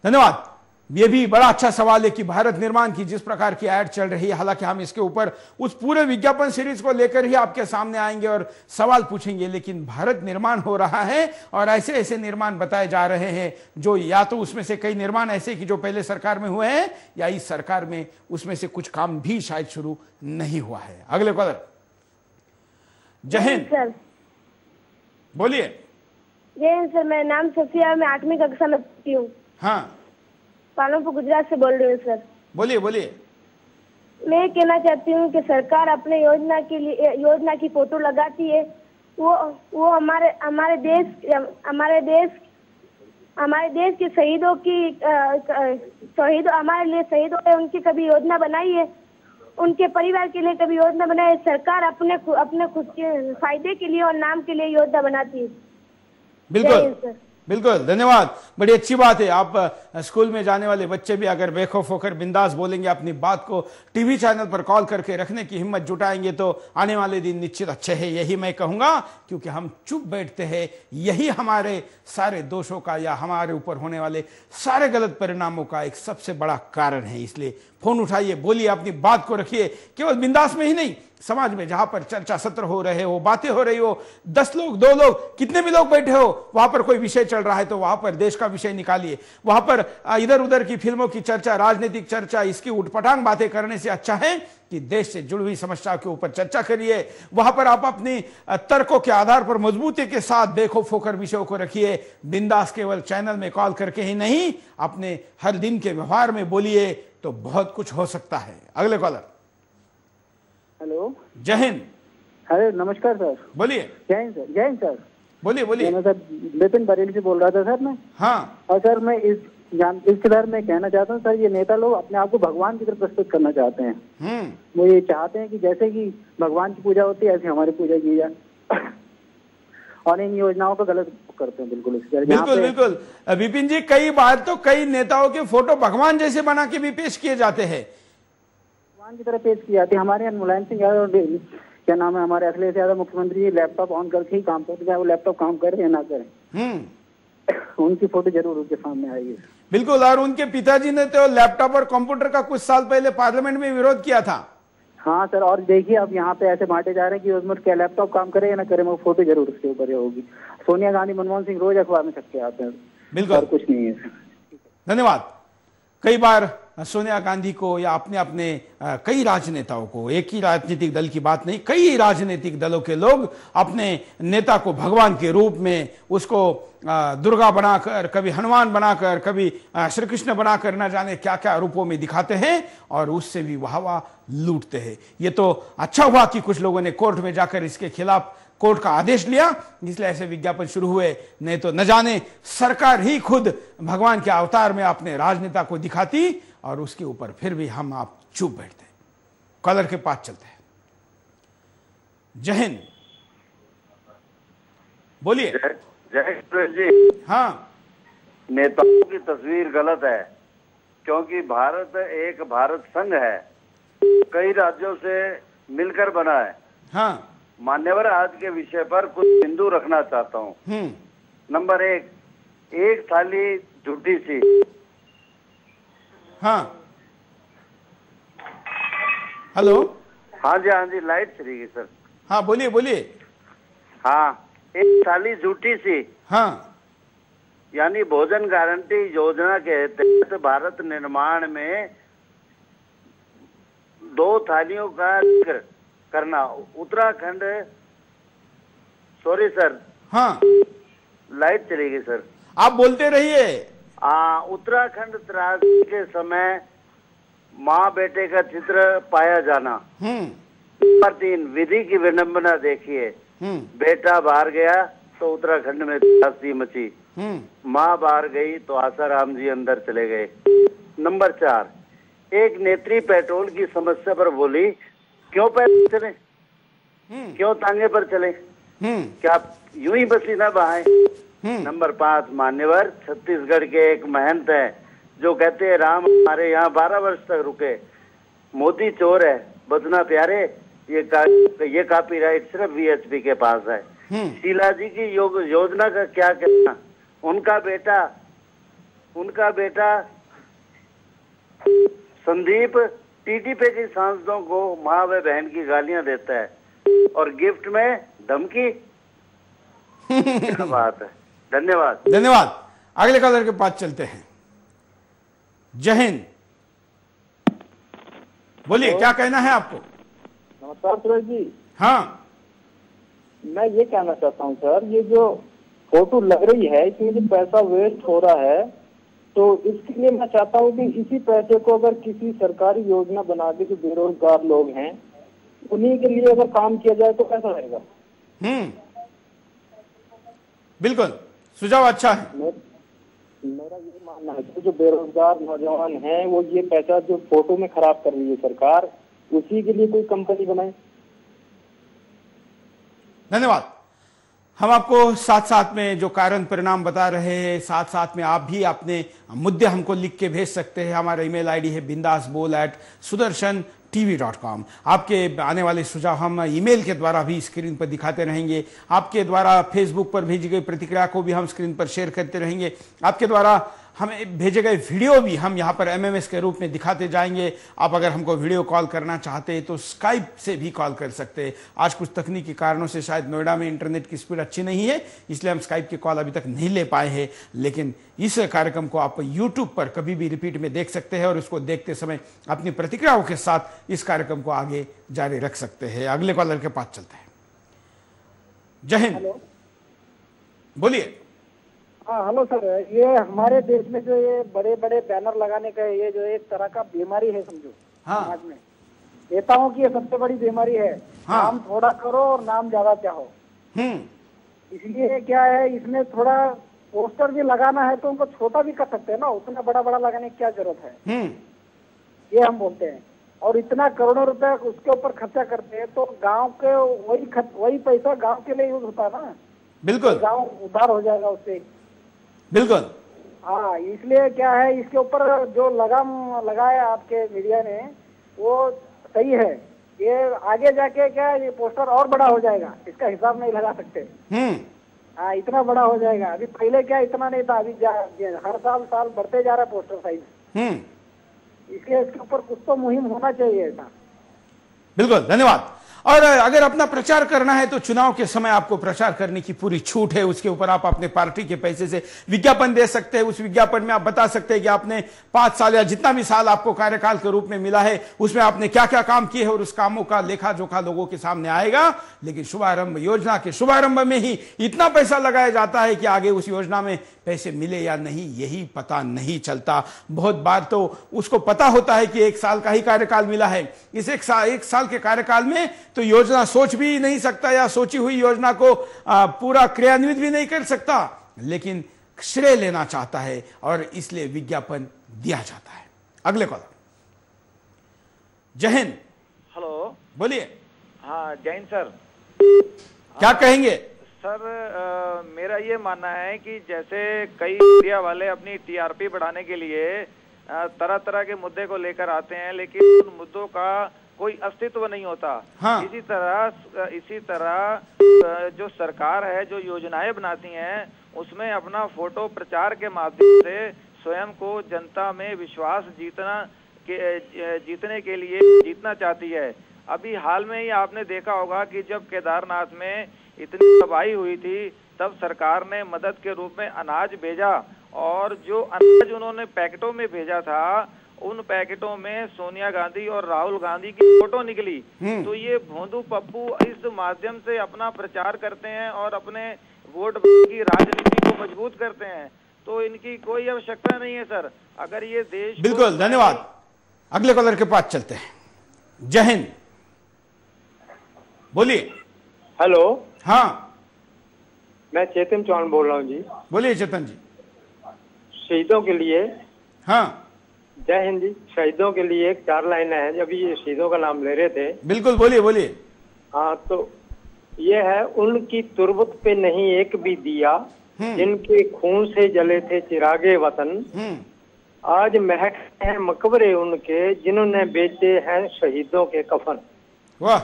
धन्यवाद। ये भी बड़ा अच्छा सवाल है कि भारत निर्माण की जिस प्रकार की ऐड चल रही है, हालांकि हम इसके ऊपर उस पूरे विज्ञापन सीरीज को लेकर ही आपके सामने आएंगे और सवाल पूछेंगे, लेकिन भारत निर्माण हो रहा है और ऐसे ऐसे निर्माण बताए जा रहे हैं जो या तो उसमें से कई निर्माण ऐसे कि जो पहले सरकार में हुए हैं या इस सरकार में उसमें से कुछ काम भी शायद शुरू नहीं हुआ है। अगले कॉलर। जय हिंद। बोलिए। जय हिंद सर, मेरा नाम सफिया, मैं 8वीं कक्षा में पढ़ती हूँ। हाँ, पालनपुर गुजरात से बोल रही हूँ सर। बोलिए बोलिए। मैं कहना चाहती हूँ कि सरकार अपने योजना की फोटो लगाती है, वो हमारे देश के शहीदों की हमारे लिए शहीदों ने उनकी कभी योजना बनाई है? उनके परिवार के लिए कभी योजना बनाई है? सरकार अपने खुद के फायदे के लिए और नाम के लिए योजना बनाती है। बिल्कुल बिल्कुल, धन्यवाद। बड़ी अच्छी बात है। आप स्कूल में जाने वाले बच्चे भी अगर बेखौफ होकर बिंदास बोलेंगे, अपनी बात को टीवी चैनल पर कॉल करके रखने की हिम्मत जुटाएंगे तो आने वाले दिन निश्चित अच्छे हैं, यही मैं कहूंगा। क्योंकि हम चुप बैठते हैं, यही हमारे सारे दोषों का या हमारे ऊपर होने वाले सारे गलत परिणामों का एक सबसे बड़ा कारण है। इसलिए फोन उठाइए, बोलिए, अपनी बात को रखिए। केवल बिंदास में ही नहीं, समाज में जहां पर चर्चा सत्र हो रहे हो, बातें हो रही हो, 10 लोग, 2 लोग, कितने भी लोग बैठे हो, वहां पर कोई विषय चल रहा है तो वहां पर देश का विषय निकालिए। वहां पर इधर उधर की फिल्मों की चर्चा, राजनीतिक चर्चा, इसकी उठपटांग बातें करने से अच्छा है कि देश से जुड़ी हुई समस्याओं के ऊपर चर्चा करिए। वहां पर आप अपनी तर्कों के आधार पर मजबूती के साथ बेखौफ होकर विषयों को रखिए। बिंदास केवल चैनल में कॉल करके ही नहीं, अपने हर दिन के व्यवहार में बोलिए तो बहुत कुछ हो सकता है। अगले कॉलर। हेलो, जय हिंद। अरे नमस्कार सर। बोलिए। जय हिंद सर। जय हिंद सर। बोलिए बोलिए। मैं सर विपिन बरेली से बोल रहा था सर मैं। हाँ। और सर मैं इसके बारे में कहना चाहता हूँ सर, ये नेता लोग अपने आप को भगवान की तरफ प्रस्तुत करना चाहते हैं। वो ये चाहते हैं कि जैसे कि भगवान की पूजा होती है ऐसे हमारी पूजा की जाए, और इन योजनाओं को गलत करते हैं। बिल्कुल बिल्कुल बिल्कुल विपिन जी, कई बार तो कई नेताओं के फोटो भगवान जैसे बना के भी पेश किए जाते हैं, भगवान की तरह पेश की जाती है। हमारे यहाँ मुलायम सिंह यादव, क्या नाम है, हमारे अखिलेश यादव मुख्यमंत्री, लैपटॉप ऑन करके ही काम करते हैं, वो लैपटॉप काम करे या ना करें, उनकी फोटो जरूर उनके सामने आएगी। बिल्कुल। और उनके पिताजी ने तो लैपटॉप और कंप्यूटर का कुछ साल पहले पार्लियामेंट में विरोध किया था। हाँ सर, और देखिए अब यहाँ पे ऐसे बांटे जा रहे हैं कि उसमें क्या लैपटॉप काम करे या ना करे, वो फोटो जरूर उसके ऊपर होगी। सोनिया गांधी, मनमोहन सिंह रोज अखबार में छप के आते हैं। बिल्कुल, और कुछ नहीं है। धन्यवाद। कई बार सोनिया गांधी को या अपने कई राजनेताओं को, एक ही राजनीतिक दल की बात नहीं, कई राजनीतिक दलों के लोग अपने नेता को भगवान के रूप में, उसको दुर्गा बनाकर, कभी हनुमान बनाकर, कभी श्री कृष्ण बनाकर, न जाने क्या क्या रूपों में दिखाते हैं और उससे भी वाह लूटते हैं। ये तो अच्छा हुआ कि कुछ लोगों ने कोर्ट में जाकर इसके खिलाफ कोर्ट का आदेश लिया, इसलिए ऐसे विज्ञापन शुरू हुए। नहीं तो न जाने सरकार ही खुद भगवान के अवतार में अपने राजनेता को दिखाती और उसके ऊपर फिर भी हम आप चुप बैठते। कॉलर के पास चलते हैं। जय हिंद। बोलिए। जय जी। हाँ, नेताओं की तस्वीर गलत है, क्योंकि भारत एक भारत संघ है, कई राज्यों से मिलकर बना है। हाँ। मान्यवर, आज के विषय पर कुछ बिंदु रखना चाहता हूँ। नंबर 1, एक थाली झूठी सी। हाँ। हेलो। हाँ जी, लाइट चली गई सर। हाँ, बोलिए बोलिए। हाँ, एक थाली झूठी सी। हाँ। यानी भोजन गारंटी योजना के तहत भारत निर्माण में 2 थालियों का जिक्र करना। Uttarakhand, sorry sir. हाँ, लाइट चली गई सर, आप बोलते रहिए। उत्तराखंड त्रासदी के समय माँ बेटे का चित्र पाया जाना। नंबर 3, विधि की विडंबना देखिए। बेटा बाहर गया तो उत्तराखंड में त्रासदी मची, माँ बाहर गई तो आसाराम जी अंदर चले गए। नंबर 4, एक नेत्री पेट्रोल की समस्या पर बोली, क्यों पैदल चले, क्यों तांगे पर चले, क्या यूं ही पसीना बहाए। नंबर 5, मान्यवर, छत्तीसगढ़ के एक महंत है जो कहते हैं राम हमारे यहाँ 12 वर्ष तक रुके, मोदी चोर है, बचना प्यारे, ये कॉपीराइट सिर्फ वीएचपी के पास है। शीला जी की योजना का क्या कहना। उनका बेटा संदीप टीटीपी की सांसदों को माँ व बहन की गालियां देता है और गिफ्ट में धमकी। क्या बात है। धन्यवाद। धन्यवाद। अगले कॉलर के पास चलते हैं। जय हिंद। बोलिए, क्या कहना है आपको। नमस्कार सुरेश जी। हाँ, मैं ये कहना चाहता हूँ सर, ये जो फोटो लग रही है इसमें जो पैसा वेस्ट हो रहा है, तो इसके लिए मैं चाहता हूँ कि इसी पैसे को अगर किसी सरकारी योजना बना के जो बेरोजगार लोग हैं उन्हीं के लिए अगर काम किया जाए तो कैसा रहेगा। बिल्कुल, सुझाव अच्छा है। मेरा ये मानना है कि जो बेरोजगार नौजवान हैं वो ये पैसा जो फोटो में खराब कर रही है सरकार, उसी के लिए कोई कंपनी बनाए। धन्यवाद। हम आपको साथ साथ में जो कारण परिणाम बता रहे हैं, साथ साथ में आप भी अपने मुद्दे हमको लिख के भेज सकते हैं। हमारा ईमेल आईडी है bindaasbol@sudarshan.tv.com। आपके आने वाले सुझाव हम ईमेल के द्वारा भी स्क्रीन पर दिखाते रहेंगे। आपके द्वारा फेसबुक पर भेजी गई प्रतिक्रिया को भी हम स्क्रीन पर शेयर करते रहेंगे। आपके द्वारा हमें भेजे गए वीडियो भी हम यहाँ पर MMS के रूप में दिखाते जाएंगे। आप अगर हमको वीडियो कॉल करना चाहते हैं तो स्काइप से भी कॉल कर सकते हैं। आज कुछ तकनीकी कारणों से शायद नोएडा में इंटरनेट की स्पीड अच्छी नहीं है, इसलिए हम स्काइप की कॉल अभी तक नहीं ले पाए हैं, लेकिन इस कार्यक्रम को आप यूट्यूब पर कभी भी रिपीट में देख सकते हैं और उसको देखते समय अपनी प्रतिक्रियाओं के साथ इस कार्यक्रम को आगे जारी रख सकते हैं। अगले कॉलर के पास चलते हैं। जय हिंद, बोलिए। हाँ हेलो सर, ये हमारे देश में जो ये बड़े बड़े बैनर लगाने का ये जो एक तरह का बीमारी है समझो। हाँ। समाज में नेताओं की ये सबसे बड़ी बीमारी है। हाँ। नाम थोड़ा करो और नाम ज्यादा चाहो। इसलिए क्या है, इसमें थोड़ा पोस्टर भी लगाना है तो उनको छोटा भी कर सकते हैं ना, उतना बड़ा बड़ा लगाने की क्या जरूरत है, ये हम बोलते हैं। और इतना करोड़ों रुपए उसके ऊपर खर्चा करते हैं तो गाँव के वही पैसा गाँव के लिए यूज होता है ना। बिल्कुल, गाँव उधार हो जाएगा उससे। बिल्कुल। हाँ, इसलिए क्या है, इसके ऊपर जो लगाम लगाया आपके मीडिया ने वो सही है। ये आगे जाके क्या ये पोस्टर और बड़ा हो जाएगा, इसका हिसाब नहीं लगा सकते। हाँ, इतना बड़ा हो जाएगा। अभी पहले क्या इतना नहीं था, अभी हर साल बढ़ते जा रहा है पोस्टर साइज। इसलिए इसके ऊपर कुछ तो मुहिम होना चाहिए ऐसा। बिल्कुल, धन्यवाद। और अगर अपना प्रचार करना है तो चुनाव के समय आपको प्रचार करने की पूरी छूट है। उसके ऊपर आप अपने पार्टी के पैसे से विज्ञापन दे सकते हैं। उस विज्ञापन में आप बता सकते हैं कि आपने 5 साल या जितना भी साल आपको कार्यकाल के रूप में मिला है उसमें आपने क्या क्या काम किए हैं और उस कामों का लेखा जोखा लोगों के सामने आएगा। लेकिन शुभारंभ योजना के शुभारंभ में ही इतना पैसा लगाया जाता है कि आगे उस योजना में पैसे मिले या नहीं यही पता नहीं चलता। बहुत बार तो उसको पता होता है कि 1 साल का ही कार्यकाल मिला है, इस एक साल के कार्यकाल में तो योजना सोच भी नहीं सकता या सोची हुई योजना को पूरा क्रियान्वित भी नहीं कर सकता, लेकिन श्रेय लेना चाहता है और इसलिए विज्ञापन दिया जाता है। अगले कॉलर। जय हिंद। हेलो, बोलिए। हाँ जय हिंद सर। क्या कहेंगे सर? मेरा ये मानना है कि जैसे कई मीडिया वाले अपनी TRP बढ़ाने के लिए तरह तरह के मुद्दे को लेकर आते हैं, लेकिन उन मुद्दों का कोई अस्तित्व नहीं होता। हाँ। इसी तरह जो सरकार है जो योजनाएं बनाती हैं उसमें अपना फोटो प्रचार के माध्यम से स्वयं को जनता में विश्वास जीतने के लिए जीतना चाहती है। अभी हाल में ही आपने देखा होगा कि जब केदारनाथ में इतनी तबाही हुई थी तब सरकार ने मदद के रूप में अनाज भेजा और जो अनाज उन्होंने पैकेटों में भेजा था उन पैकेटों में सोनिया गांधी और राहुल गांधी की फोटो निकली। तो ये भोंदू पप्पू इस माध्यम से अपना प्रचार करते हैं और अपने वोट की राजनीति को मजबूत करते हैं, तो इनकी कोई आवश्यकता नहीं है सर। अगर ये देश बिल्कुल, धन्यवाद। अगले कॉलर के पास चलते हैं। जय हिंद, बोलिए। हेलो। हाँ, मैं चेतन चौहान बोल रहा हूँ जी। बोलिए चेतन जी। शहीदों के लिए। हाँ, जय हिंद जी। शहीदों के लिए 4 लाइनें हैं, जब ये शहीदों का नाम ले रहे थे। बिल्कुल, बोलिए बोलिए। हाँ, तो ये है, उनकी तुरबत पे नहीं एक भी दिया, जिनके खून से जले थे चिरागे वतन, आज महकते हैं मकबरे उनके, जिन्होंने बेचे हैं शहीदों के कफन। वाह,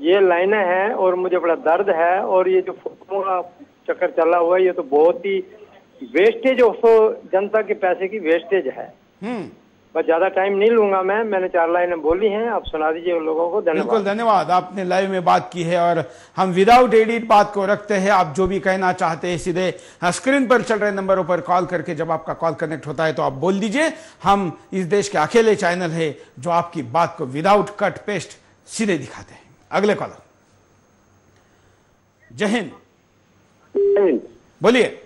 ये लाइनें हैं और मुझे बड़ा दर्द है। और ये जो फोटो का चक्कर चला हुआ है ये तो बहुत ही वेस्टेज ऑफ जनता के पैसे की वेस्टेज है। बस ज्यादा टाइम नहीं लूंगा मैंने 4 लाइनें बोली हैं, आप सुना दीजिए उन लोगों को। धन्यवाद। बिल्कुल, धन्यवाद। आपने लाइव में बात की है और हम विदाउट एडिट बात को रखते हैं। आप जो भी कहना चाहते हैं सीधे स्क्रीन पर चल रहे नंबरों पर कॉल करके, जब आपका कॉल कनेक्ट होता है तो आप बोल दीजिए। हम इस देश के अकेले चैनल है जो आपकी बात को विदाउट कट पेस्ट सीधे दिखाते हैं। अगले कॉलर। जय हिंद, बोलिए।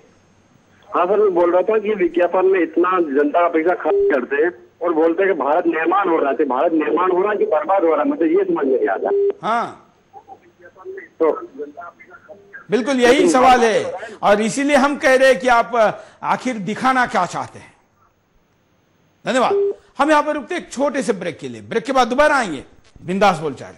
हाँ सर, मैं बोल रहा था कि विज्ञापन में इतना जनता का पैसा खर्च करते हैं और बोलते हैं कि भारत निर्माण हो रहा है। भारत निर्माण हो रहा है कि बर्बाद हो रहा है, मतलब ये समझ नहीं आता। हाँ, तो बिल्कुल यही सवाल है और इसीलिए हम कह रहे हैं कि आप आखिर दिखाना क्या चाहते हैं। धन्यवाद। हम यहाँ पर रुकते एक छोटे से ब्रेक के लिए। ब्रेक के बाद दोबारा आएंगे। बिंदास बोल चाहे।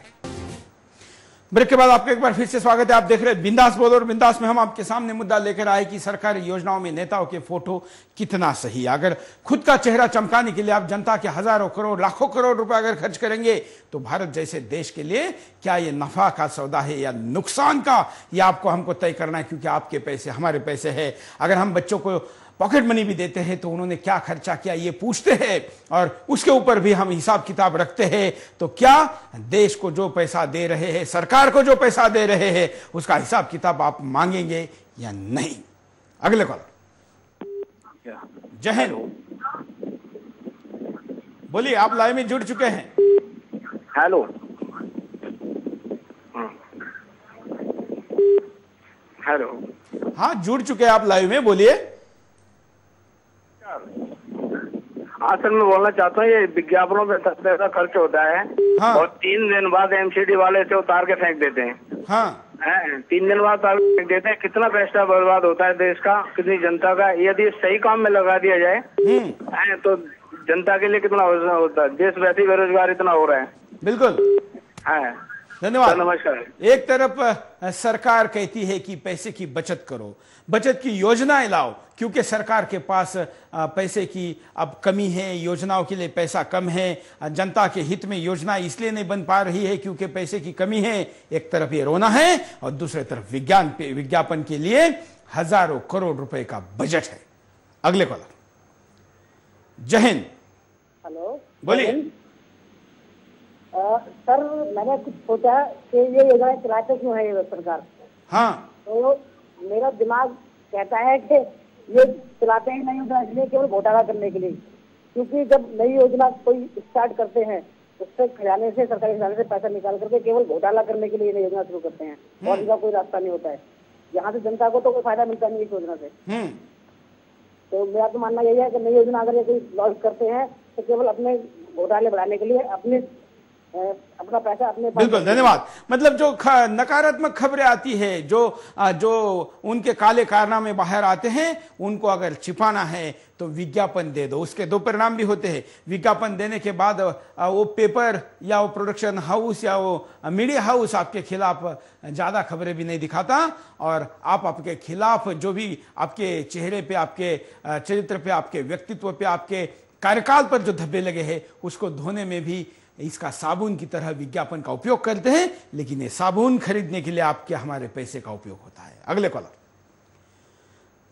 ब्रेक के बाद आपका एक बार फिर से स्वागत है। आप देख रहे हैं बिंदास बोल, और बिंदास में हम आपके सामने मुद्दा लेकर आए कि सरकारी योजनाओं में नेताओं के फोटो कितना सही है। अगर खुद का चेहरा चमकाने के लिए आप जनता के हजारों करोड़ लाखों करोड़ रुपए अगर खर्च करेंगे तो भारत जैसे देश के लिए क्या ये नफा का सौदा है या नुकसान का, ये आपको हमको तय करना है, क्योंकि आपके पैसे हमारे पैसे है। अगर हम बच्चों को पॉकेट मनी भी देते हैं तो उन्होंने क्या खर्चा किया ये पूछते हैं, और उसके ऊपर भी हम हिसाब किताब रखते हैं। तो क्या देश को जो पैसा दे रहे हैं, सरकार को जो पैसा दे रहे हैं, उसका हिसाब किताब आप मांगेंगे या नहीं? अगले कॉल। जय हिंद, बोलिए, आप लाइव में जुड़ चुके हैं। हेलो, हेलो, हाँ जुड़ चुके हैं आप लाइव में, बोलिए। हाँ सर, मैं बोलना चाहता हूँ, ये विज्ञापनों पे पैसा खर्च होता है। हाँ। और 3 दिन बाद एमसीडी वाले से उतार के फेंक देते हैं। हाँ। 3 दिन बाद उतार के फेंक देते हैं। कितना पैसा बर्बाद होता है देश का, कितनी जनता का। यदि सही काम में लगा दिया जाए तो जनता के लिए कितना होता है। देश वैसे ही बेरोजगार इतना हो रहा है। बिल्कुल, हाँ, धन्यवाद। नमस्कार। एक तरफ सरकार कहती है कि पैसे की बचत करो, बचत की योजनाएं लाओ, क्योंकि सरकार के पास पैसे की अब कमी है, योजनाओं के लिए पैसा कम है, जनता के हित में योजना इसलिए नहीं बन पा रही है क्योंकि पैसे की कमी है। एक तरफ ये रोना है और दूसरी तरफ विज्ञापन के लिए हजारों करोड़ रुपए का बजट है। अगले कॉलर। जय हिंद। हेलो, बोलिए। सर, मैंने कुछ सोचा कि ये योजना चलाते क्यों है ये सरकार। हाँ। तो मेरा दिमाग कहता है कि ये चलाते ही नहीं योजना इसलिए केवल घोटाला करने के लिए, क्योंकि जब नई योजना कोई स्टार्ट करते हैं उससे खजाने से, सरकारी खजाने से पैसा निकाल करके केवल घोटाला करने के लिए नई योजना शुरू करते हैं और इनका कोई रास्ता नहीं होता है। यहाँ से जनता को तो कोई फायदा मिलता नहीं इस योजना से। तो मेरा तो मानना यही है कि नई योजना अगर ये कोई लॉन्च करते हैं तो केवल अपने घोटाले बढ़ाने के लिए अपना पैसा अपने। बिल्कुल, धन्यवाद। मतलब जो नकारात्मक खबरें आती है, जो उनके काले कारनामे बाहर आते हैं, उनको अगर छिपाना है तो विज्ञापन दे दो। उसके दो परिणाम भी होते हैं। विज्ञापन देने के बाद वो पेपर या वो प्रोडक्शन हाउस या वो मीडिया हाउस आपके खिलाफ ज्यादा खबरें भी नहीं दिखाता, और आप आपके खिलाफ जो भी आपके चेहरे पे, आपके चरित्र पे, आपके व्यक्तित्व पे, आपके कार्यकाल पर जो धब्बे लगे हैं उसको धोने में भी इसका साबुन की तरह विज्ञापन का उपयोग करते हैं। लेकिन ये साबुन खरीदने के लिए आपके हमारे पैसे का उपयोग होता है। अगले कॉलर।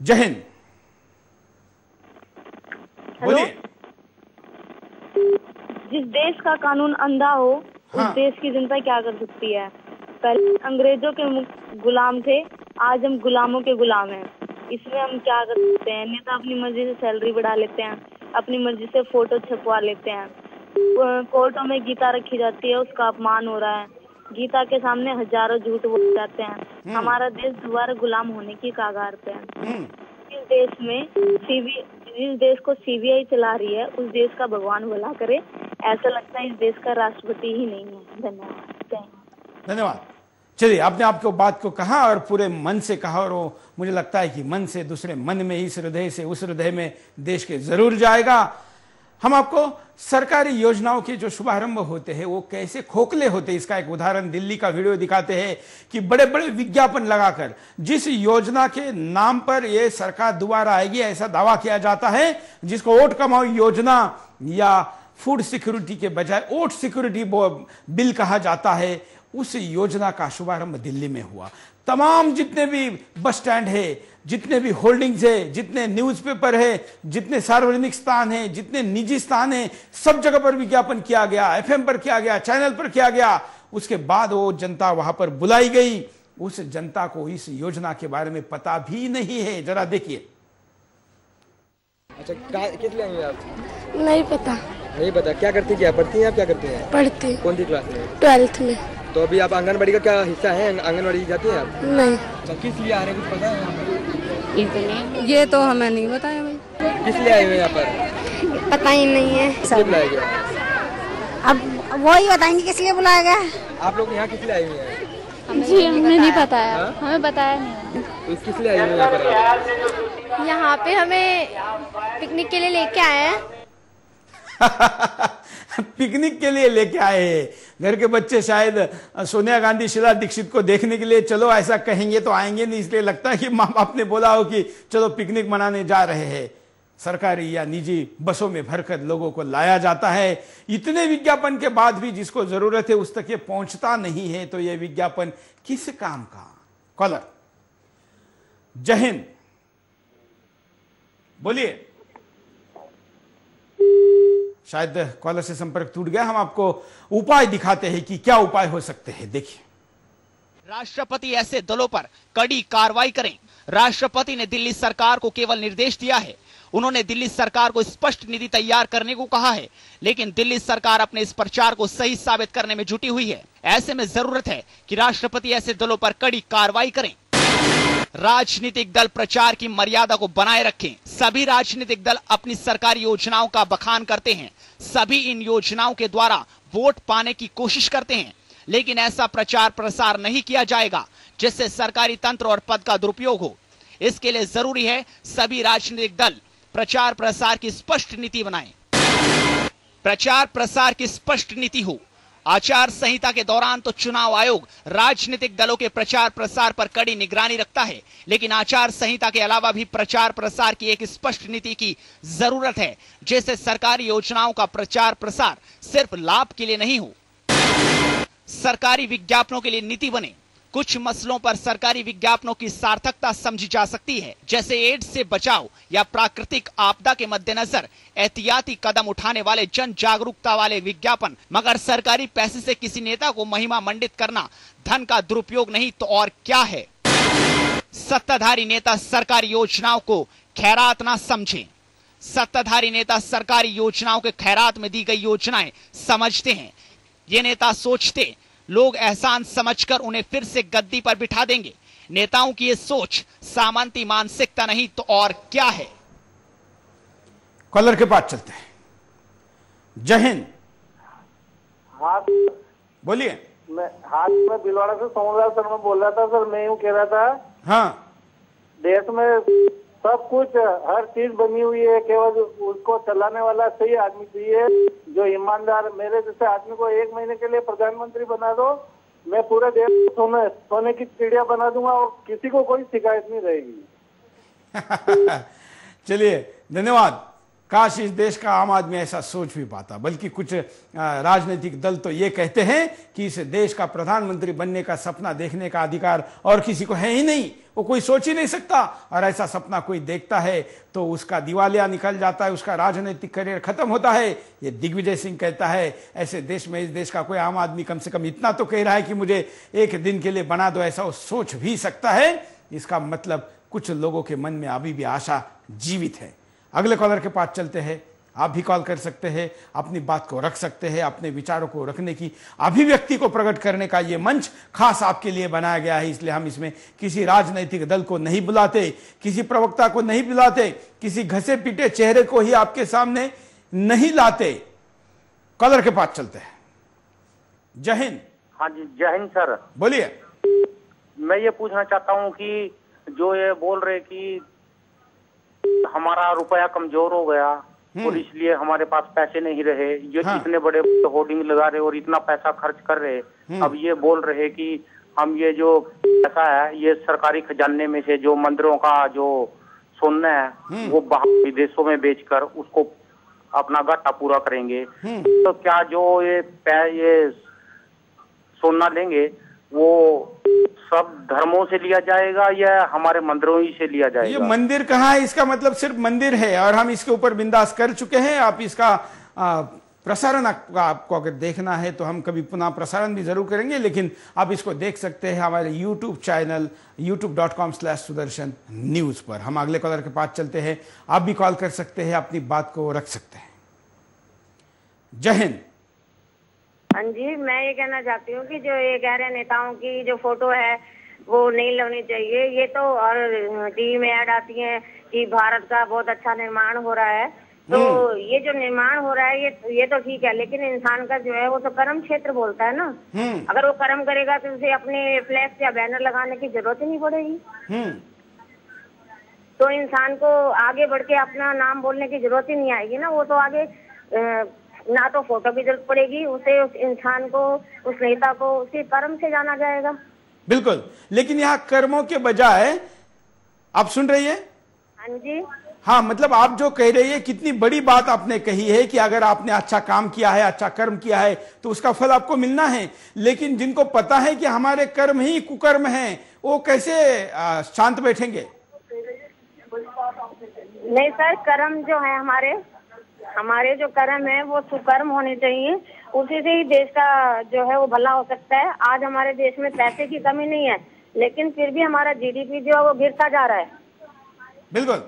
जय हिंद, बोलिए। जिस देश का कानून अंधा हो उस देश की जनता क्या कर सकती है। पहले अंग्रेजों के गुलाम थे, आज हम गुलामों के गुलाम हैं। इसमें हम क्या कर सकते हैं। नेता अपनी मर्जी से सैलरी बढ़ा लेते हैं, अपनी मर्जी से फोटो छपवा लेते हैं। कोर्टों में गीता रखी जाती है, उसका अपमान हो रहा है। गीता के सामने हजारों झूठ बोल जाते हैं। हमारा देश दोबारा गुलाम होने की कगार पे है। इस देश को सीबीआई चला रही है, उस देश का भगवान भला करे। ऐसा लगता है इस देश का राष्ट्रपति ही नहीं है। धन्यवाद। धन्यवाद। चलिए, आपने आपको बात को कहा और पूरे मन से कहा, और वो मुझे लगता है कि मन से दूसरे मन में, इस हृदय से उस हृदय में देश के जरूर जाएगा। हम आपको सरकारी योजनाओं के जो शुभारंभ होते हैं वो कैसे खोखले होते हैं, इसका एक उदाहरण दिल्ली का वीडियो दिखाते हैं कि बड़े बड़े विज्ञापन लगाकर जिस योजना के नाम पर ये सरकार दोबारा आएगी ऐसा दावा किया जाता है, जिसको वोट कमाओ योजना या फूड सिक्योरिटी के बजाय वोट सिक्योरिटी बिल कहा जाता है, उस योजना का शुभारंभ दिल्ली में हुआ। तमाम जितने भी बस स्टैंड है, जितने भी होल्डिंग्स है, जितने न्यूज़पेपर है, जितने सार्वजनिक स्थान है, जितने निजी स्थान है, सब जगह पर विज्ञापन किया गया, एफएम पर किया गया, चैनल पर किया गया। उसके बाद वो जनता वहां पर बुलाई गई। उस जनता को इस योजना के बारे में पता भी नहीं है। जरा देखिए। अच्छा, किस लिए आई हैं आप? नहीं पता। नहीं पता। क्या करती, क्या पढ़ती हैं आप? क्या करती हैं? पढ़ती। कौन सी क्लास में? 12th में। तो अभी आप आंगनबाड़ी का क्या हिस्सा है? आंगनबाड़ी जाती हैं आप? नहीं। तो किस लिए आ रहे हैं, कुछ पता है? ये तो हमें नहीं बताया भाई। किस लिए आए हुए यहाँ पर? पता ही नहीं है। किस बुलाया गया? अब वो ही बताएंगे किस लिए बुलाया गया। आप लोग यहाँ किस लिए आए हुए हैं? जी हमें नहीं बताया। हमें बताया नहीं। तो किस लिए आए हुए यहाँ पर? यहाँ पे हमें पिकनिक के लिए लेके आए हैं। पिकनिक के लिए लेके आए हैं। घर के बच्चे शायद सोनिया गांधी, शीला दीक्षित को देखने के लिए चलो ऐसा कहेंगे तो आएंगे नहीं, इसलिए लगता है कि माँ बाप ने बोला हो कि चलो पिकनिक मनाने जा रहे हैं। सरकारी या निजी बसों में भरकर लोगों को लाया जाता है। इतने विज्ञापन के बाद भी जिसको जरूरत है उस तक ये पहुंचता नहीं है, तो ये विज्ञापन किस काम का? कॉलर, जय हिंद, बोलिए। शायद कॉलर से संपर्क टूट गया। हम आपको उपाय दिखाते हैं कि क्या उपाय हो सकते हैं, देखिए। राष्ट्रपति ऐसे दलों पर कड़ी कार्रवाई करें। राष्ट्रपति ने दिल्ली सरकार को केवल निर्देश दिया है। उन्होंने दिल्ली सरकार को स्पष्ट नीति तैयार करने को कहा है, लेकिन दिल्ली सरकार अपने इस प्रचार को सही साबित करने में जुटी हुई है। ऐसे में जरूरत है कि राष्ट्रपति ऐसे दलों पर कड़ी कार्रवाई करें। राजनीतिक दल प्रचार की मर्यादा को बनाए रखें। सभी राजनीतिक दल अपनी सरकारी योजनाओं का बखान करते हैं। सभी इन योजनाओं के द्वारा वोट पाने की कोशिश करते हैं, लेकिन ऐसा प्रचार प्रसार नहीं किया जाएगा जिससे सरकारी तंत्र और पद का दुरुपयोग हो। इसके लिए जरूरी है सभी राजनीतिक दल प्रचार प्रसार की स्पष्ट नीति बनाएं। प्रचार प्रसार की स्पष्ट नीति हो। आचार संहिता के दौरान तो चुनाव आयोग राजनीतिक दलों के प्रचार प्रसार पर कड़ी निगरानी रखता है, लेकिन आचार संहिता के अलावा भी प्रचार प्रसार की एक स्पष्ट नीति की जरूरत है, जैसे सरकारी योजनाओं का प्रचार प्रसार सिर्फ लाभ के लिए नहीं हो। सरकारी विज्ञापनों के लिए नीति बने। कुछ मसलों पर सरकारी विज्ञापनों की सार्थकता समझी जा सकती है, जैसे एड्स से बचाव या प्राकृतिक आपदा के मद्देनजर एहतियाती कदम उठाने वाले जन जागरूकता वाले विज्ञापन। मगर सरकारी पैसे से किसी नेता को महिमा मंडित करना धन का दुरुपयोग नहीं तो और क्या है। सत्ताधारी नेता सरकारी योजनाओं को खैरात ना समझें। सत्ताधारी नेता सरकारी योजनाओं के खैरात में दी गई योजनाएं समझते हैं। ये नेता सोचते लोग एहसान समझकर उन्हें फिर से गद्दी पर बिठा देंगे। नेताओं की ये सोच सामंती मानसिकता नहीं तो और क्या है। कॉलर के पास चलते हैं। जय हिंद, हाँ बोलिए। मैं भिलवाड़ा से सोमलाल शर्मा बोल रहा था सर। मैं यूँ कह रहा था, हाँ, देश में सब कुछ हर चीज बनी हुई है, केवल उसको चलाने वाला सही आदमी चाहिए, जो ईमानदार। मेरे जैसे आदमी को 1 महीने के लिए प्रधानमंत्री बना दो, मैं पूरे देश को सोने की चिड़िया बना दूंगा और किसी को कोई शिकायत नहीं रहेगी। चलिए, धन्यवाद। काश इस देश का आम आदमी ऐसा सोच भी पाता। बल्कि कुछ राजनीतिक दल तो ये कहते हैं कि इस देश का प्रधानमंत्री बनने का सपना देखने का अधिकार और किसी को है ही नहीं, वो कोई सोच ही नहीं सकता। और ऐसा सपना कोई देखता है तो उसका दिवालिया निकल जाता है, उसका राजनीतिक करियर खत्म होता है। ये दिग्विजय सिंह कहता है। ऐसे देश में, इस देश का कोई आम आदमी कम से कम इतना तो कह रहा है कि मुझे 1 दिन के लिए बना दो, ऐसा वो सोच भी सकता है। इसका मतलब कुछ लोगों के मन में अभी भी आशा जीवित है। अगले कॉलर के पास चलते हैं। आप भी कॉल कर सकते हैं, अपनी बात को रख सकते हैं। अपने विचारों को रखने की, अभिव्यक्ति को प्रकट करने का ये मंच खास आपके लिए बनाया गया है। इसलिए हम इसमें किसी राजनीतिक दल को नहीं बुलाते, किसी प्रवक्ता को नहीं बुलाते, किसी घसे पीटे चेहरे को ही आपके सामने नहीं लाते। कॉलर के पास चलते हैं। जय हिंद। हाँ जी, जय हिंद सर। बोलिए। मैं ये पूछना चाहता हूँ कि जो ये बोल रहे कि हमारा रुपया कमजोर हो गया और इसलिए हमारे पास पैसे नहीं रहे, ये इतने बड़े होर्डिंग लगा रहे और इतना पैसा खर्च कर रहे। अब ये बोल रहे कि हम ये जो पैसा है ये सरकारी खजाने में से जो मंदिरों का जो सोना है वो बाहर विदेशों में बेचकर उसको अपना घाटा पूरा करेंगे। तो क्या जो ये सोना लेंगे वो सब धर्मों से लिया जाएगा या हमारे मंदिरों ही से लिया जाएगा? ये मंदिर कहाँ है? इसका मतलब सिर्फ मंदिर है और हम इसके ऊपर बिंदास कर चुके हैं। आप इसका प्रसारण आपको अगर देखना है तो हम कभी पुनः प्रसारण भी जरूर करेंगे, लेकिन आप इसको देख सकते हैं हमारे YouTube चैनल youtube.com/sudarshan news पर। हम अगले कॉलर के पास चलते हैं। आप भी कॉल कर सकते हैं, अपनी बात को रख सकते हैं। जय हिंद। हाँ जी, मैं ये कहना चाहती हूँ कि जो ये कह रहे नेताओं की जो फोटो है वो नहीं लगनी चाहिए। ये तो और टीवी में ऐड आती है कि भारत का बहुत अच्छा निर्माण हो रहा है, तो ये जो निर्माण हो रहा है ये तो ठीक है, लेकिन इंसान का जो है वो तो कर्म क्षेत्र बोलता है ना। अगर वो कर्म करेगा तो उसे अपने फ्लैक्स या बैनर लगाने की जरूरत ही नहीं पड़ेगी। तो इंसान को आगे बढ़ के अपना नाम बोलने की जरूरत ही नहीं आएगी ना। वो तो आगे ना तो फोटो की जरूरत पड़ेगी उसे, उस इंसान को, उस नेता को उसी कर्म से जाना जाएगा। बिल्कुल, लेकिन यहाँ कर्मों के बजाय, आप सुन रही है? हाँ जी। हाँ, मतलब आप जो कह रही है, कितनी बड़ी बात आपने कही है कि अगर आपने अच्छा काम किया है, अच्छा कर्म किया है तो उसका फल आपको मिलना है। लेकिन जिनको पता है कि हमारे कर्म ही कुकर्म हैं, वो कैसे शांत बैठेंगे? नहीं सर, कर्म जो है हमारे जो कर्म है वो सुकर्म होने चाहिए, उसी से ही देश का जो है वो भला हो सकता है। आज हमारे देश में पैसे की कमी नहीं है, लेकिन फिर भी हमारा जीडीपी जो है वो गिरता जा रहा है। बिल्कुल,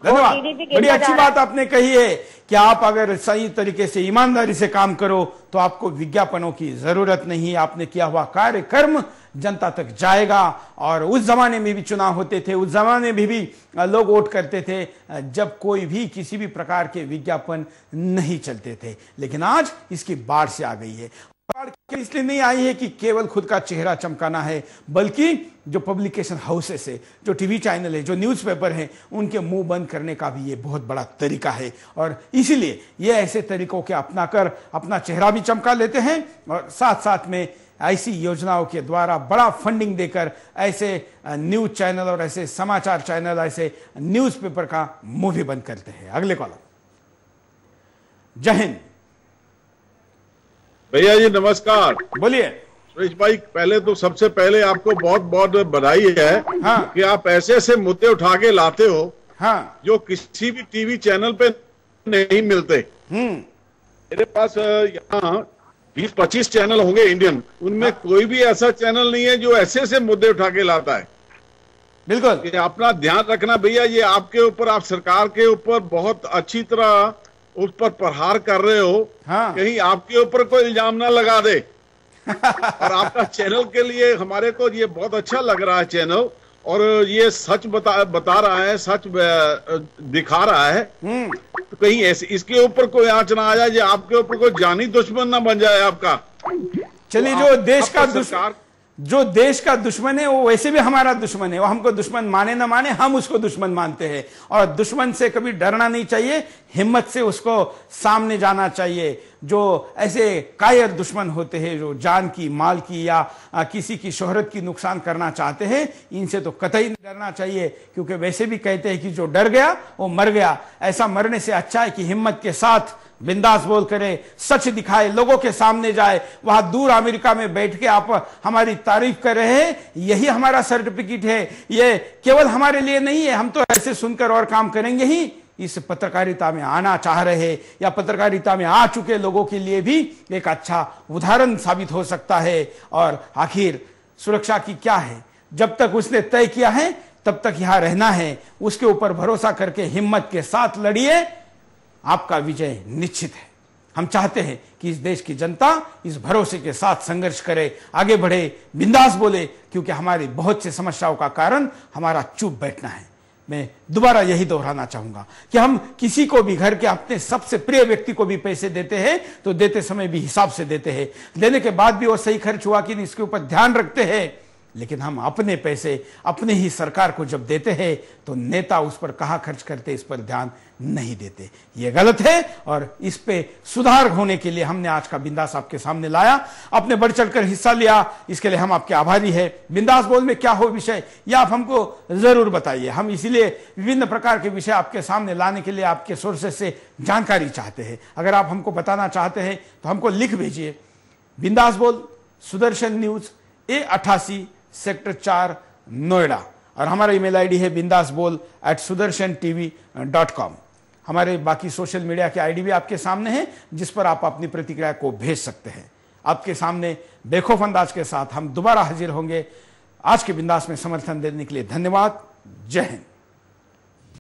धन्यवाद। बड़ी अच्छी बात आपने कही है कि आप अगर सही तरीके से ईमानदारी से काम करो तो आपको विज्ञापनों की जरूरत नहीं। आपने किया हुआ कार्य कर्म जनता तक जाएगा। और उस जमाने में भी चुनाव होते थे, उस जमाने में भी लोग वोट करते थे जब कोई भी किसी भी प्रकार के विज्ञापन नहीं चलते थे। लेकिन आज इसकी बाढ़ से आ गई है। इसलिए नहीं आई है कि केवल खुद का चेहरा चमकाना है, बल्कि जो पब्लिकेशन हाउसेस है, जो टीवी चैनल है, जो न्यूज़पेपर है, उनके मुंह बंद करने का भी ये बहुत बड़ा तरीका है। और इसीलिए ये ऐसे तरीकों के अपनाकर अपना चेहरा भी चमका लेते हैं और साथ साथ में ऐसी योजनाओं के द्वारा बड़ा फंडिंग देकर ऐसे न्यूज चैनल और ऐसे समाचार चैनल, ऐसे न्यूज़पेपर का मुंह भी बंद करते हैं। अगले कॉलर। जय हिंद भैया जी, नमस्कार। बोलिए सुरेश भाई। पहले तो सबसे पहले आपको बहुत बहुत बधाई है। हाँ। कि आप ऐसे ऐसे मुद्दे उठा के लाते हो। हाँ। जो किसी भी टीवी चैनल पे नहीं मिलते। मेरे पास यहाँ 20-25 चैनल होंगे इंडियन, उनमें कोई भी ऐसा चैनल नहीं है जो ऐसे ऐसे मुद्दे उठा के लाता है। बिल्कुल, अपना ध्यान रखना भैया, ये आपके ऊपर, आप सरकार के ऊपर बहुत अच्छी तरह उस पर प्रहार कर रहे हो। हाँ। कहीं आपके ऊपर कोई इल्जाम ना लगा दे। और आपका चैनल के लिए हमारे को ये बहुत अच्छा लग रहा है चैनल, और ये सच बता रहा है, सच दिखा रहा है। तो कहीं ऐसे इसके ऊपर कोई आंच ना आ जाए, ये आपके ऊपर कोई जानी दुश्मन ना बन जाए आपका। चलिए, जो देश का दुश्मन है वो वैसे भी हमारा दुश्मन है। वो हमको दुश्मन माने ना माने, हम उसको दुश्मन मानते हैं। और दुश्मन से कभी डरना नहीं चाहिए, हिम्मत से उसको सामने जाना चाहिए। जो ऐसे कायर दुश्मन होते हैं, जो जान की, माल की या किसी की शोहरत की नुकसान करना चाहते हैं, इनसे तो कतई नहीं डरना चाहिए। क्योंकि वैसे भी कहते हैं कि जो डर गया वो मर गया। ऐसा मरने से अच्छा है कि हिम्मत के साथ बिंदास बोल करे, सच दिखाए, लोगों के सामने जाए। वहां दूर अमेरिका में बैठ के आप हमारी तारीफ कर रहे हैं, यही हमारा सर्टिफिकेट है। ये केवल हमारे लिए नहीं है, हम तो ऐसे सुनकर और काम करेंगे ही। इस पत्रकारिता में आना चाह रहे या पत्रकारिता में आ चुके लोगों के लिए भी एक अच्छा उदाहरण साबित हो सकता है। और आखिर सुरक्षा की क्या है, जब तक उसने तय किया है तब तक यहां रहना है। उसके ऊपर भरोसा करके हिम्मत के साथ लड़िए, आपका विजय निश्चित है। हम चाहते हैं कि इस देश की जनता इस भरोसे के साथ संघर्ष करे, आगे बढ़े, बिंदास बोले, क्योंकि हमारी बहुत सी समस्याओं का कारण हमारा चुप बैठना है। मैं दोबारा यही दोहराना चाहूंगा कि हम किसी को भी, घर के अपने सबसे प्रिय व्यक्ति को भी पैसे देते हैं तो देते समय भी हिसाब से देते हैं। देने के बाद भी वो सही खर्च हुआ कि नहीं, इसके ऊपर ध्यान रखते हैं। लेकिन हम अपने पैसे अपने ही सरकार को जब देते हैं तो नेता उस पर कहां खर्च करते, इस पर ध्यान नहीं देते। ये गलत है और इस पे सुधार होने के लिए हमने आज का बिंदास आपके सामने लाया। आपने बढ़ चढ़कर हिस्सा लिया, इसके लिए हम आपके आभारी हैं। बिंदास बोल में क्या हो विषय, यह आप हमको जरूर बताइए। हम इसीलिए विभिन्न प्रकार के विषय आपके सामने लाने के लिए आपके सोर्सेस से जानकारी चाहते हैं। अगर आप हमको बताना चाहते हैं तो हमको लिख भेजिए। बिंदास बोल, Sudarshan news, A88 sector 4 Noida. और हमारा ईमेल आईडी है bindasbol@sudarshan.tv.com। हमारे बाकी सोशल मीडिया के आईडी भी आपके सामने हैं, जिस पर आप अपनी प्रतिक्रिया को भेज सकते हैं। आपके सामने बेखौफ अंदाज के साथ हम दोबारा हाजिर होंगे। आज के बिंदास में समर्थन देने के लिए धन्यवाद। जय हिंद।